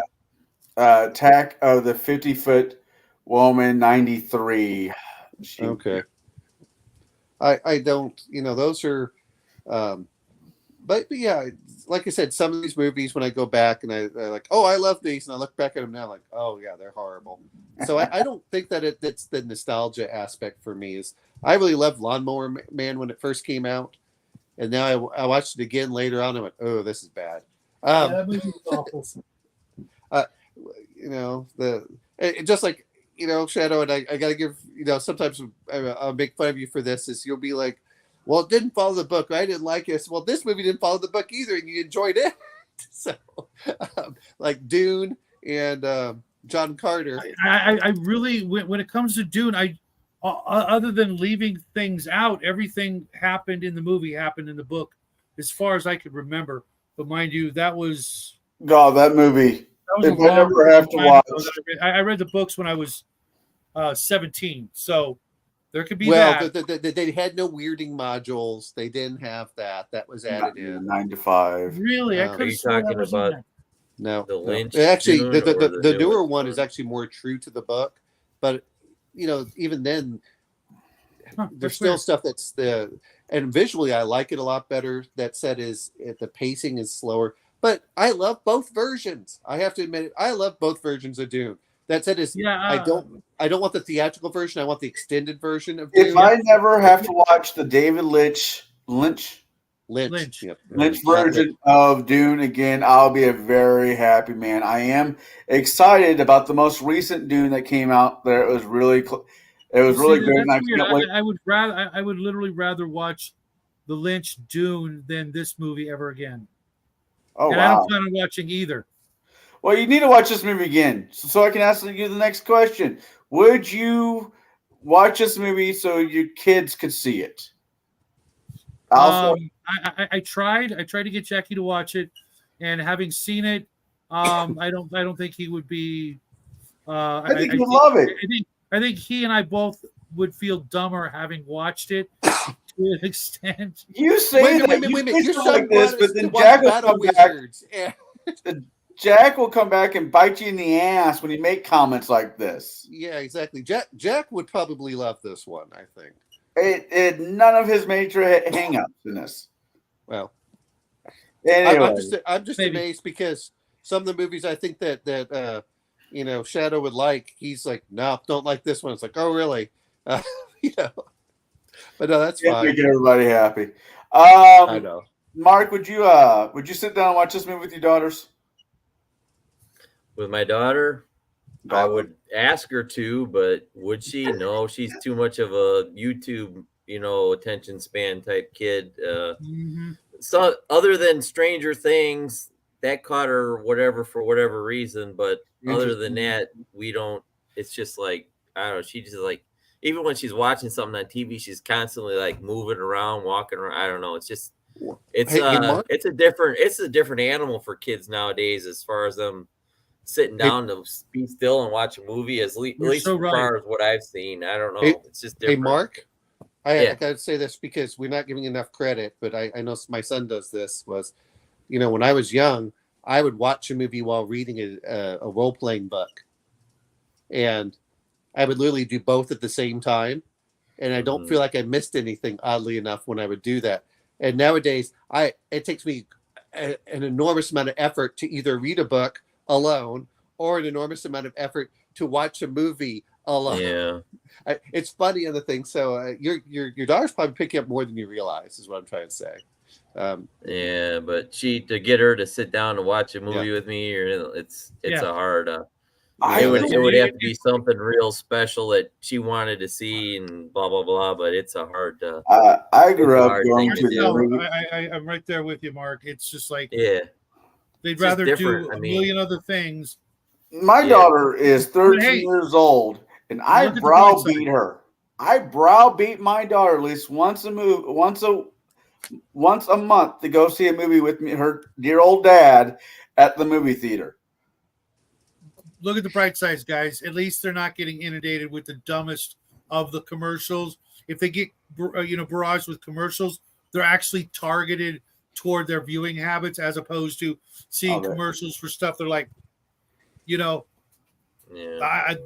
Attack of the 50-foot woman, 93. Okay. I don't, those are, but yeah, like I said, some of these movies, when I go back and I like, oh, I love these, and I look back at them now, like, oh yeah, they're horrible. So I don't think that that's the nostalgia aspect for me. Is I really loved Lawnmower Man when it first came out, and now I watched it again later on. And I went, oh, this is bad. That movie was awful. Just like. Shadow, and I got to give, sometimes I'll make fun of you for this, is you'll be like, well, it didn't follow the book. I didn't like it. Well, this movie didn't follow the book either, and you enjoyed it. So, like Dune and John Carter. I really, when it comes to Dune, other than leaving things out, everything happened in the movie, happened in the book, as far as I could remember. But mind you, that was... God, that movie... If I ever have to watch, I read the books when I was 17, so there could be that. They had no weirding modules. They didn't have that. That was added in 9 to 5. Really, I could have sworn that was about no. The Lynch. Actually, the newer one is actually more true to the book, but even then, there's still stuff that's and visually I like it a lot better. That said, the pacing is slower. But I love both versions. I have to admit it. I love both versions of Dune. That said, I don't want the theatrical version. I want the extended version of Dune. If I never have to watch the David Lynch version of Dune again, I'll be a very happy man. I am excited about the most recent Dune that came out. There, it was really good. I would literally rather watch the Lynch Dune than this movie ever again. Oh, and wow. I don't plan on watching either. Well, you need to watch this movie again so I can ask you the next question. Would you watch this movie so your kids could see it? I tried to get Jackie to watch it, and having seen it, I don't think he would be. I think he would love it. I think he and I both would feel dumber having watched it to an extent. You say wait a minute. You're like this, but then Jack will come back. Jack will come back and bite you in the ass when you make comments like this. Yeah, exactly. Jack would probably love this one, I think. It none of his major hang-ups in this. Well, anyway. I'm just amazed because some of the movies I think that Shadow would like, he's like, no, don't like this one. It's like, oh, really? But no, that's fine. Make everybody happy. I know. Mark, would you sit down and watch this movie with your daughters? With my daughter, I would ask her to, but would she? No, she's too much of a YouTube, attention span type kid. So other than Stranger Things, that caught her for whatever reason. But other than that, we don't. It's just like I don't know. She just like even when she's watching something on TV, she's constantly like moving around, walking around. I don't know. It's just it's a different animal for kids nowadays as far as them sitting down to be still and watch a movie. At least so as far as what I've seen, I don't know. It's just different. Hey, Mark, I gotta say this because we're not giving enough credit, but I know my son does this. Was when I was young, I would watch a movie while reading a role playing book, and I would literally do both at the same time, and I don't feel like I missed anything. Oddly enough, when I would do that, and nowadays it takes me an enormous amount of effort to either read a book alone or an enormous amount of effort to watch a movie alone. Yeah, it's funny on the thing. So your daughter's probably picking up more than you realize, is what I'm trying to say. Yeah, but to get her to sit down and watch a movie with me, it's a hard. It would have to be something real special that she wanted to see and blah blah blah. But it's a hard. I grew up going to. I'm right there with you, Mark. It's just like they'd it's rather do a million other things. My daughter is 13 years old, and I browbeat her. I browbeat my daughter at least once a month to go see a movie with me, her dear old dad, at the movie theater. Look at the bright sides, guys. At least they're not getting inundated with the dumbest of the commercials. If they get barraged with commercials, they're actually targeted toward their viewing habits as opposed to seeing commercials for stuff they're like,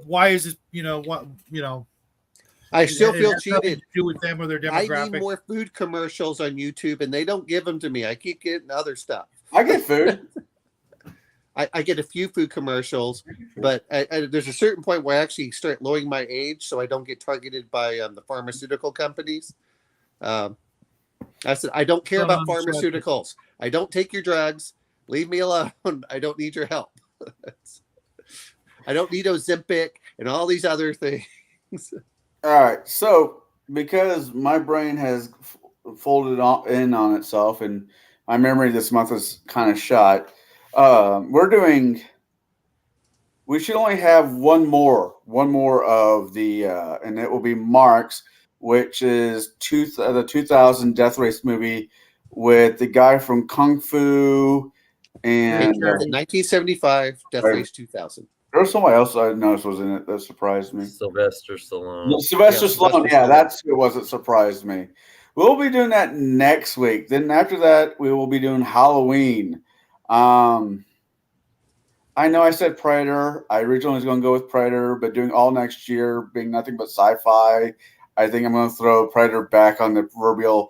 why is it, I still feel cheated. To do with them or their demographic. I need more food commercials on YouTube, and they don't give them to me. I keep getting other stuff. I get food. I get a few food commercials, but there's a certain point where I actually start lowering my age so I don't get targeted by the pharmaceutical companies. I said, I don't care about pharmaceuticals. I don't take your drugs. Leave me alone. I don't need your help. I don't need Ozempic and all these other things. All right. So because my brain has folded in on itself and my memory this month is kind of shot, we should only have one more of the, and it will be Mark's, which is the 2000 Death Race movie with the guy from Kung Fu and 1975 Death Race 2000. There was somebody else I noticed was in it that surprised me. Sylvester Stallone. Sylvester Stallone. Yeah, that's who it was that surprised me. We'll be doing that next week. Then after that, we will be doing Halloween. I know I said Predator. I originally was going to go with Predator, but doing all next year being nothing but sci-fi, I think I'm going to throw Predator back on the proverbial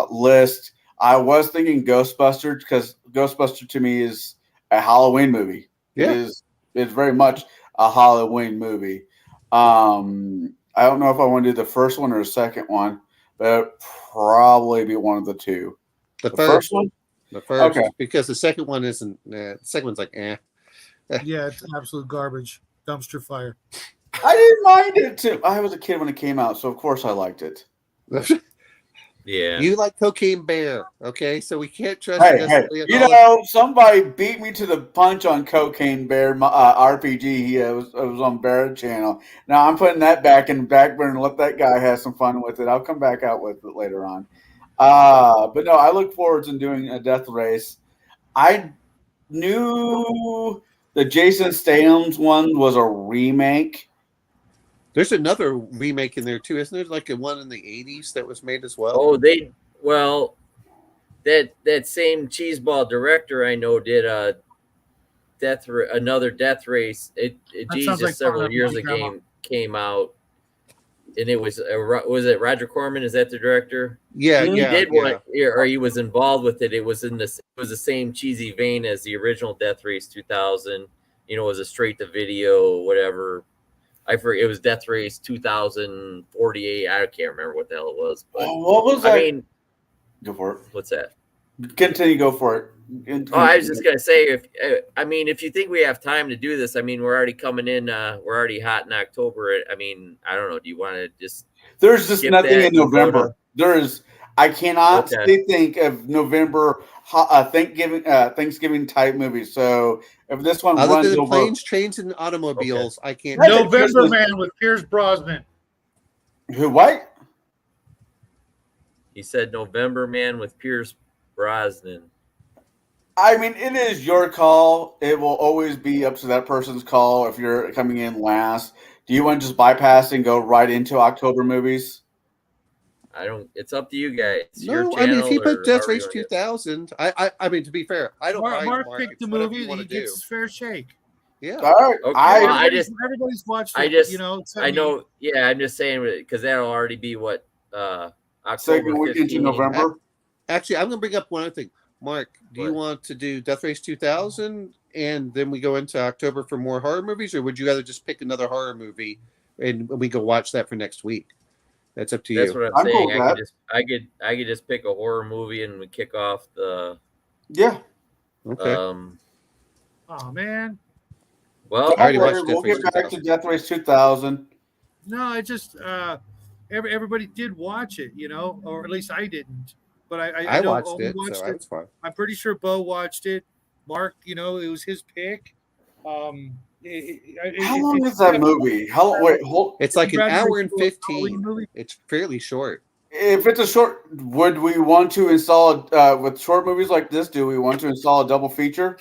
list. I was thinking Ghostbusters because Ghostbusters to me is a Halloween movie. Yeah. It's very much a Halloween movie. I don't know if I want to do the first one or the second one, but it'll probably be one of the two. The first one? The first, okay. Because the second one isn't. The second one's like, Yeah, it's absolute garbage. Dumpster fire. I didn't mind it too. I was a kid when it came out, so of course I liked it. Yeah. You like Cocaine Bear, okay? So we can't trust. Somebody beat me to the punch on Cocaine Bear RPG. It was on Barrett Channel. Now I'm putting that back in the back burner and let that guy have some fun with it. I'll come back out with it later on. But no, I look forward to doing a Death Race. I knew the Jason Statham's one was a remake. There's another remake in there too, isn't there? Like a one in the 80s that was made as well. Oh, that same cheeseball director I know did another Death Race. Jesus, like several years ago came out, and it was it Roger Corman? Is that the director? Yeah, he did one, or he was involved with it. It was the same cheesy vein as the original Death Race 2000. It was a straight to video, whatever. I forget. It was Death Race 2048. I can't remember what the hell it was. But, what was that? I mean, go for it. What's that? Continue. Go for it. I was just gonna say, if you think we have time to do this, we're already coming in. We're already hot in October. I don't know. Do you want to just? There's just nothing in November. I cannot think of November Thanksgiving type movies. So if this one other runs than over planes, trains, and automobiles, I can't. November Man with Pierce Brosnan. Who? What? He said November Man with Pierce Brosnan. I mean, it is your call. It will always be up to that person's call if you're coming in last. Do you want to just bypass and go right into October movies? I don't. It's up to you guys. It's No, your I mean, if you channel put or Death however you Race wanna do it. 2000, I mean, to be fair, I don't mind. Mark Mark, picked it's the whatever movie. you want He to do. gets his fair shake. Yeah. All right. Okay, well, Everybody's watched it. I just, you know. I know. Yeah, I'm just saying because that'll already be what October Second weekend in 15. November. Actually, I'm going to bring up one other thing. Mark, do you What? want to do Death Race 2000 and then we go into October for more horror movies, or would you rather just pick another horror movie and we go watch that for next week? That's up to That's you. what I'm I'm cool saying. with I could just pick a horror movie and we kick off the. Yeah. Okay. Oh man. Well, I already watched We'll Death Race get back to 2000. Death Race 2000. No, I just everybody did watch it, you know, or at least I didn't. But I know watched Owen it, watched so it. that's fine. I'm pretty sure Bo watched it. Mark, you know, it was his pick. How long is that movie? Wait, hold. It's like an hour and Halloween 15. movie. It's fairly short. If it's a short, would we want to install with short movies like this? Do we want to install a double feature?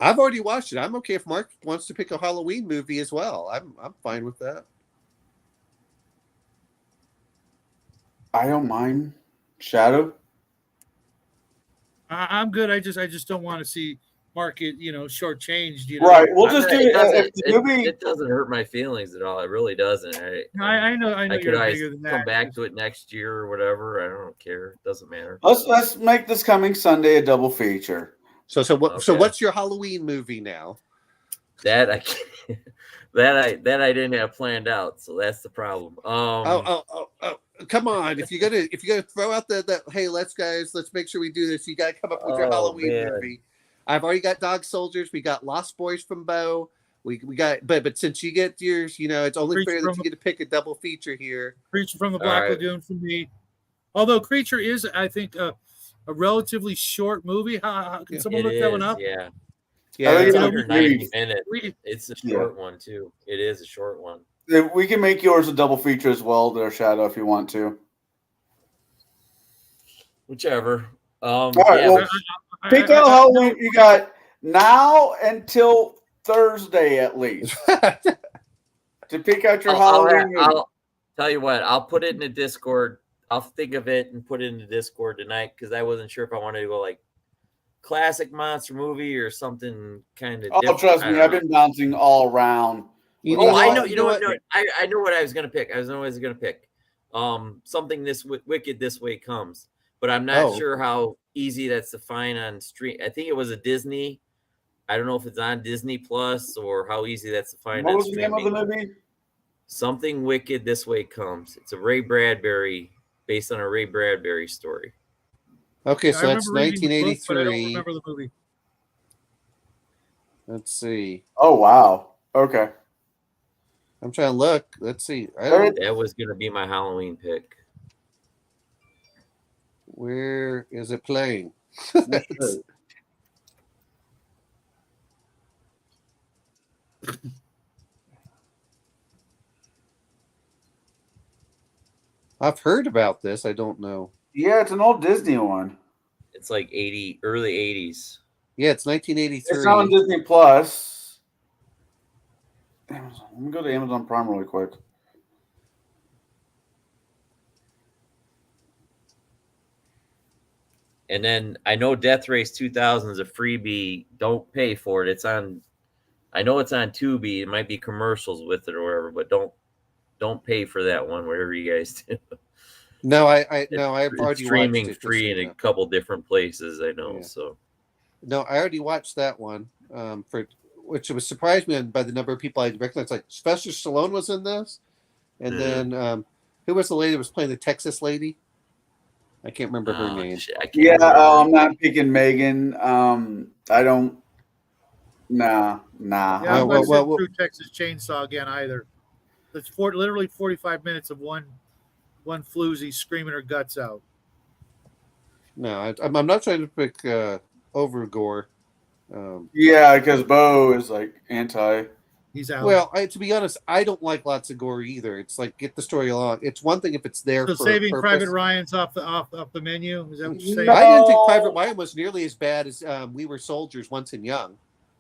I've already watched it. I'm okay if Mark wants to pick a Halloween movie as well. I'm fine with that. I don't mind. Shadow. I'm good. I just don't want to see Mark get, you know, shortchanged. You know? Right. We'll just do it. it. It doesn't hurt my feelings at all. It really doesn't. I know. I could You're always bigger than that. come back to it next year or whatever. I don't care. It doesn't matter. Let's make this coming Sunday a double feature. So Okay. what's your Halloween movie now? That I can't, that I didn't have planned out, so that's the problem. Oh, come on. If you're gonna throw out that hey, let's make sure we do this, you gotta come up with your Halloween movie. I've already got Dog Soldiers, we got Lost Boys from Bo. We got but since you get yours, you know, it's only fair that you get to pick a double feature here. Creature from the Black Lagoon for me. Although Creature is, I think, a relatively short movie. Can someone look that one up? Yeah. Yeah, It's you know, under 90 minutes. It's a short one too. It is a short one. We can make yours a double feature as well, there, Shadow, if you want to. Whichever. All right. Well, pick out Halloween. You got now until Thursday at least to pick out your Halloween movie. I'll tell you what. I'll put it in the Discord. I'll think of it and put it in the Discord tonight because I wasn't sure if I wanted to go like classic monster movie or something kind of. Oh, trust me, I've been bouncing all around. I know. You know what? No, I know what I was gonna pick. I was always gonna pick something this Wicked This Way Comes, but I'm not sure how easy that's to find on stream. I think it was a Disney. I don't know if it's on Disney Plus or how easy that's to find. What was the name of the movie? Something Wicked This Way Comes. It's a Ray Bradbury, based on a Ray Bradbury story. Okay, so that's 1983. Book, but I don't remember the movie. Let's see. Oh wow. Okay. I'm trying to look. Let's see. That was going to be my Halloween pick. Where is it playing? I've heard about this. I don't know. Yeah, it's an old Disney one. It's like early 80s. Yeah, it's 1983. It's on Disney Plus. Amazon. Let me go to Amazon Prime really quick. And then I know Death Race 2000 is a freebie. Don't pay for it. It's on. I know it's on Tubi. It might be commercials with it or whatever, but don't pay for that one. Whatever you guys do. No, I've already streaming watched it, free in a couple different places. I know. Yeah. So. No, I already watched that one. Which was surprised me by the number of people I recognized. Like Sylvester Stallone was in this, and then who was the lady that was playing the Texas lady? I can't remember her name. I'm not picking Megan. I don't. Nah. Yeah, I'm not through Texas Chainsaw again either. It's literally 45 minutes of one floozy screaming her guts out. No, I'm not trying to pick over gore. Yeah, because Bo is like anti. He's out. Well, to be honest, I don't like lots of gore either. It's like get the story along. It's one thing if it's there So for Saving a Private purpose. Ryan's off the menu. Is that what you're saying? No. I didn't think Private Ryan was nearly as bad as We Were Soldiers Once and Young.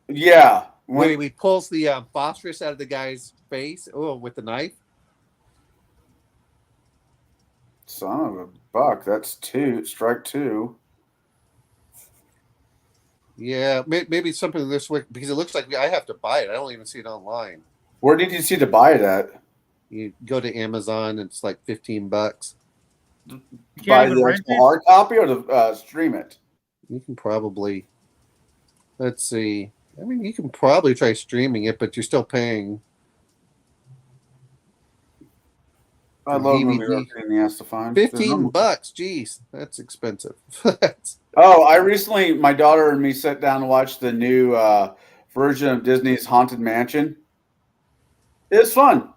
Yeah. Where he pulls the phosphorus out of the guy's face with the knife. Son of a buck. That's strike two. Yeah, maybe it's something this week because it looks like I have to buy it. I don't even see it online. Where did you see to buy it at? You go to Amazon, and it's like $15. Buy the actual hard copy or the stream it? You can probably, let's see. I mean, you can probably try streaming it, but you're still paying. I love movies that are in the ass to find. $15. Jeez, that's expensive. My daughter and me sat down to watch the new version of Disney's Haunted Mansion. It was fun,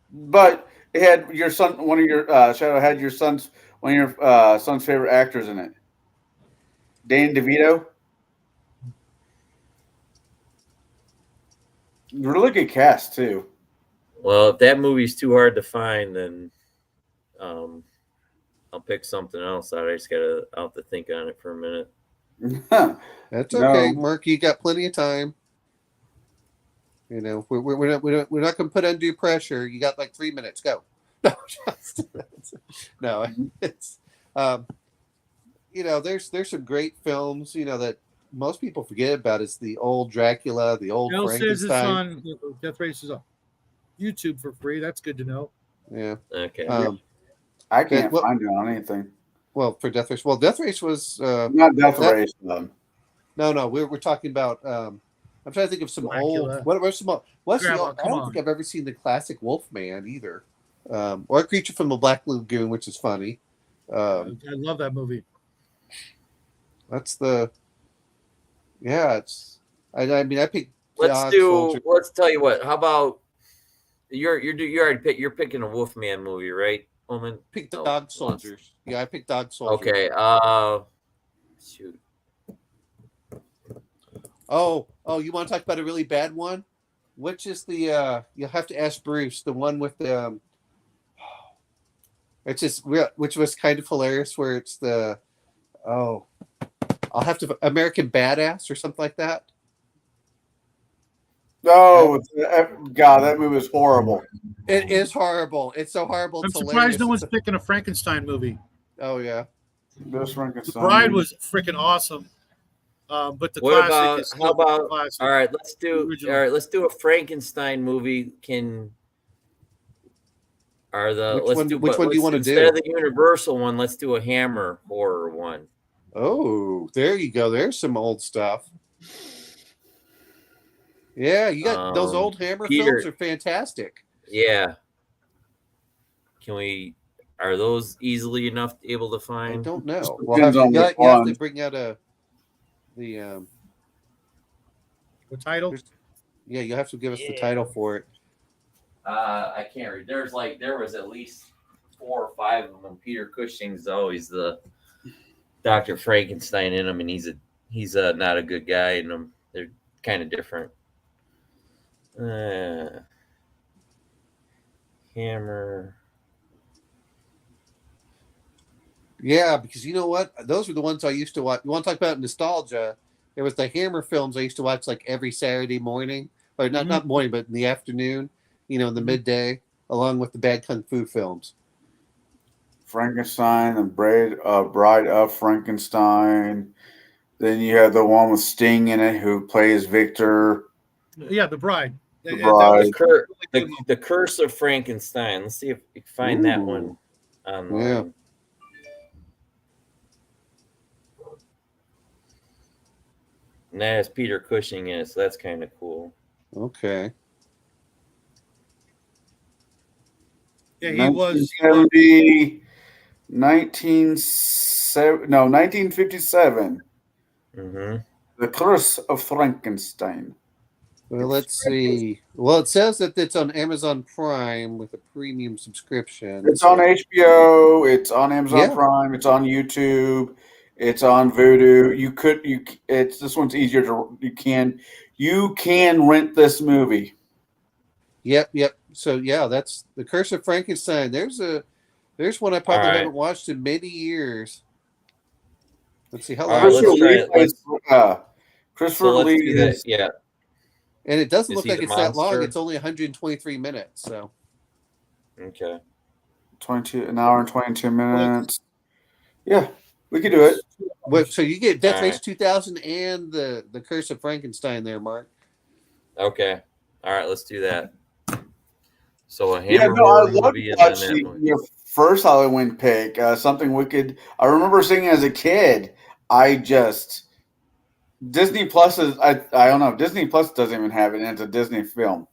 but it had your son. One of your Shadow had your son's one of your son's favorite actors in it, Danny DeVito. Really good cast too. Well, if that movie's too hard to find, then I'll pick something else out. I'll have to think on it for a minute. That's okay, Mark. You got plenty of time. You know, we're not going to put undue pressure. You got like 3 minutes. Go. No, it's you know, there's some great films, you know, that most people forget about. It's the old Dracula, the old Frankenstein. Death Race is on YouTube for free. That's good to know. Yeah. Okay. I can't find it on anything. Well, for Death Race. Well, Death Race was not Death Race. No, we're talking about. I'm trying to think of some Dracula. old. What's the old? I don't think I've ever seen the classic Wolfman either, or Creature from the Black Lagoon, which is funny. I love that movie. That's the. Yeah, it's. I mean, I picked. Let's tell you what. How about you're picking a Wolfman movie, right? Pick the Dog Soldiers. Yeah, I picked Dog Soldiers. Okay. Shoot. Oh, you want to talk about a really bad one? Which is the you'll have to ask Bruce, the one with the it's just which was kind of hilarious where it's the I'll have to American Badass or something like that. No, God, that movie is horrible. It is horrible. It's so horrible. I'm surprised no one's picking a Frankenstein movie. Oh yeah, this Frankenstein. The Bride was freaking awesome. But the what classic about is how about classic. all right? Let's do a Frankenstein movie. Which one do you want to do? Instead of the Universal one, let's do a Hammer horror one. Oh, there you go. There's some old stuff. Yeah, you got those old Hammer films are fantastic. Yeah. Are those easily able to find? I don't know. You have to bring out the title. Yeah, you have to give us the title for it. I can't read. There was at least 4 or 5 of them. Peter Cushing's always the Dr. Frankenstein in them, and he's not a good guy in them. They're kind of different. Hammer. Yeah, because you know what? Those were the ones I used to watch. You want to talk about nostalgia? It was the Hammer films I used to watch like every Saturday morning, or not morning, but in the afternoon. You know, in the midday, along with the bad kung fu films. Frankenstein, the Bride of Frankenstein. Then you have the one with Sting in it, who plays Victor. Yeah, The Bride. The Bride. The Curse of Frankenstein. Let's see if we can find that one online. Yeah. And that has Peter Cushing in it, so that's kind of cool. Okay. Yeah, he was 1957. Mm-hmm. The Curse of Frankenstein. Well, let's see. Well, it says that it's on Amazon Prime with a premium subscription. It's on HBO. It's on Amazon Prime. It's on YouTube. It's on Vudu. This one's easier to. You can rent this movie. Yep. So yeah, that's The Curse of Frankenstein. There's one I probably haven't watched in many years. Let's see how long. Let's try it. Christopher Lee do that. Yeah. And it doesn't look like it's that long. It's only 123 minutes. So. Okay. An hour and 22 minutes. Yeah, we could do it. So you get Death Race 2000 and the Curse of Frankenstein there, Mark. Okay. All right, let's do that. So a Hammer horror movie and then that one. Your first Halloween pick, something wicked. I remember seeing as a kid. Disney Plus is I don't know. Disney Plus doesn't even have it, and it's a Disney film.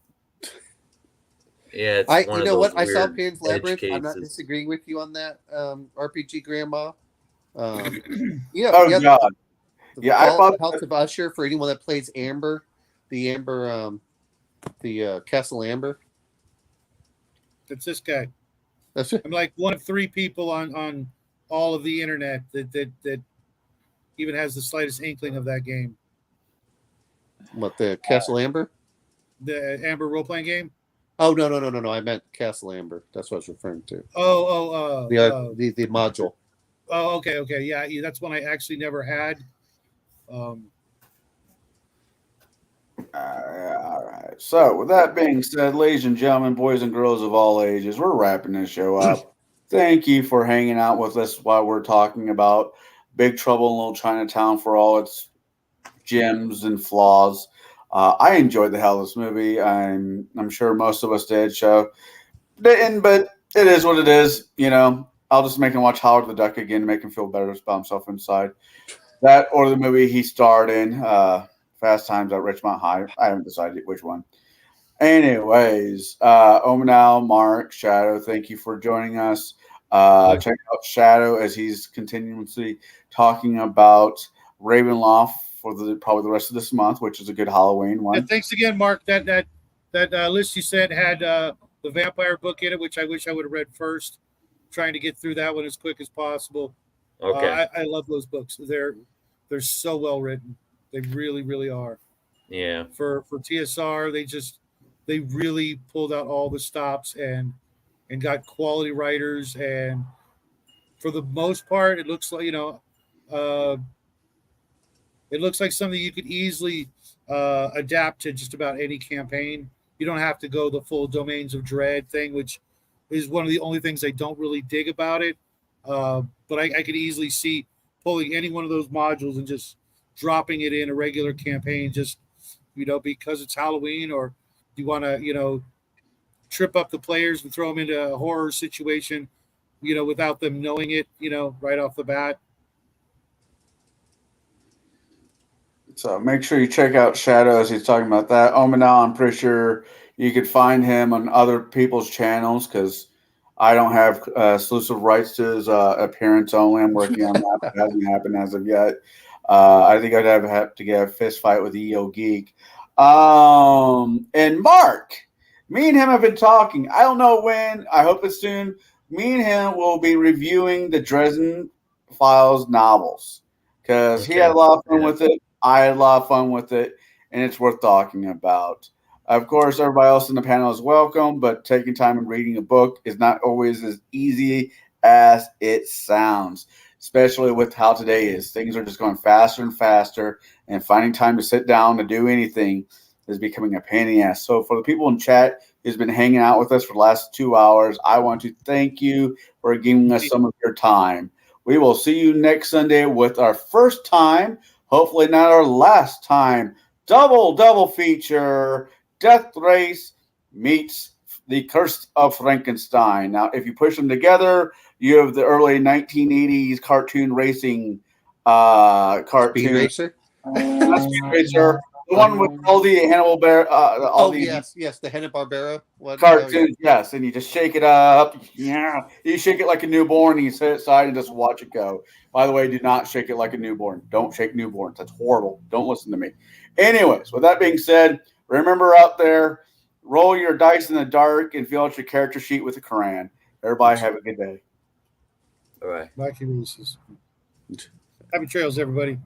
Yeah, it's you know what? I saw Pan's Labyrinth. I'm not disagreeing with you on that, RPG Grandma. God. Yeah, I thought House of Usher for anyone that plays Amber, the Castle Amber. That's this guy. That's it. I'm like one of 3 people on all of the internet that even has the slightest inkling of that game. What, the Castle Amber? The Amber role-playing game? Oh, no. I meant Castle Amber. That's what I was referring to. The module. Oh, okay. Yeah, that's one I actually never had. All right. So, with that being said, ladies and gentlemen, boys and girls of all ages, we're wrapping this show up. Thank you for hanging out with us while we're talking about Big Trouble in Little Chinatown for all its gems and flaws. I enjoyed the hell of this movie. I'm sure most of us did. Didn't, but it is what it is. You know, I'll just make him watch Howard the Duck again to make him feel better about himself inside. That or the movie he starred in, Fast Times at Ridgemont High. I haven't decided which one. Anyways, Omanal, Mark, Shadow, thank you for joining us. Check out Shadow as he's continuously talking about Ravenloft for probably the rest of this month, which is a good Halloween one. Thanks again, Mark. That list you said had the vampire book in it, which I wish I would have read first. Trying to get through that one as quick as possible. Okay. I love those books. They're so well written. They really, really are. Yeah. For TSR, they really pulled out all the stops and got quality writers, and for the most part, it looks like it looks like something you could easily adapt to just about any campaign. You don't have to go the full Domains of Dread thing, which is one of the only things I don't really dig about it. But I could easily see pulling any one of those modules and just dropping it in a regular campaign, just because it's Halloween, or you want to trip up the players and throw them into a horror situation, without them knowing it, right off the bat. So make sure you check out Shadow as he's talking about that. Omanal, I'm pretty sure you could find him on other people's channels because I don't have exclusive rights to his appearance only. I'm working on that. It hasn't happened as of yet. I think I'd have to get a fist fight with EO Geek. And Mark, me and him have been talking. I don't know when. I hope it's soon. Me and him will be reviewing the Dresden Files novels because he had a lot of fun with it. I had a lot of fun with it, and it's worth talking about. Of course, everybody else in the panel is welcome, but taking time and reading a book is not always as easy as it sounds, especially with how today is. Things are just going faster and faster, and finding time to sit down to do anything is becoming a pain in the ass. So for the people in chat who's been hanging out with us for the last 2 hours, I want to thank you for giving us some of your time. We will see you next Sunday with our first time, hopefully not our last time, double feature, Death Race meets The Curse of Frankenstein. Now, if you push them together, you have the early 1980s cartoon racing cartoon. Speed Racer? Not Speed Racer. The one with all the Hannibal Bear. Yes, the Hanna-Barbera cartoons. Yes, and you just shake it up. Yeah, you shake it like a newborn, and you set it aside and just watch it go. By the way, do not shake it like a newborn. Don't shake newborns. That's horrible. Don't listen to me. Anyways, with that being said, remember out there, roll your dice in the dark and fill out your character sheet with a Quran. Everybody have a good day. All right. Happy trails, everybody.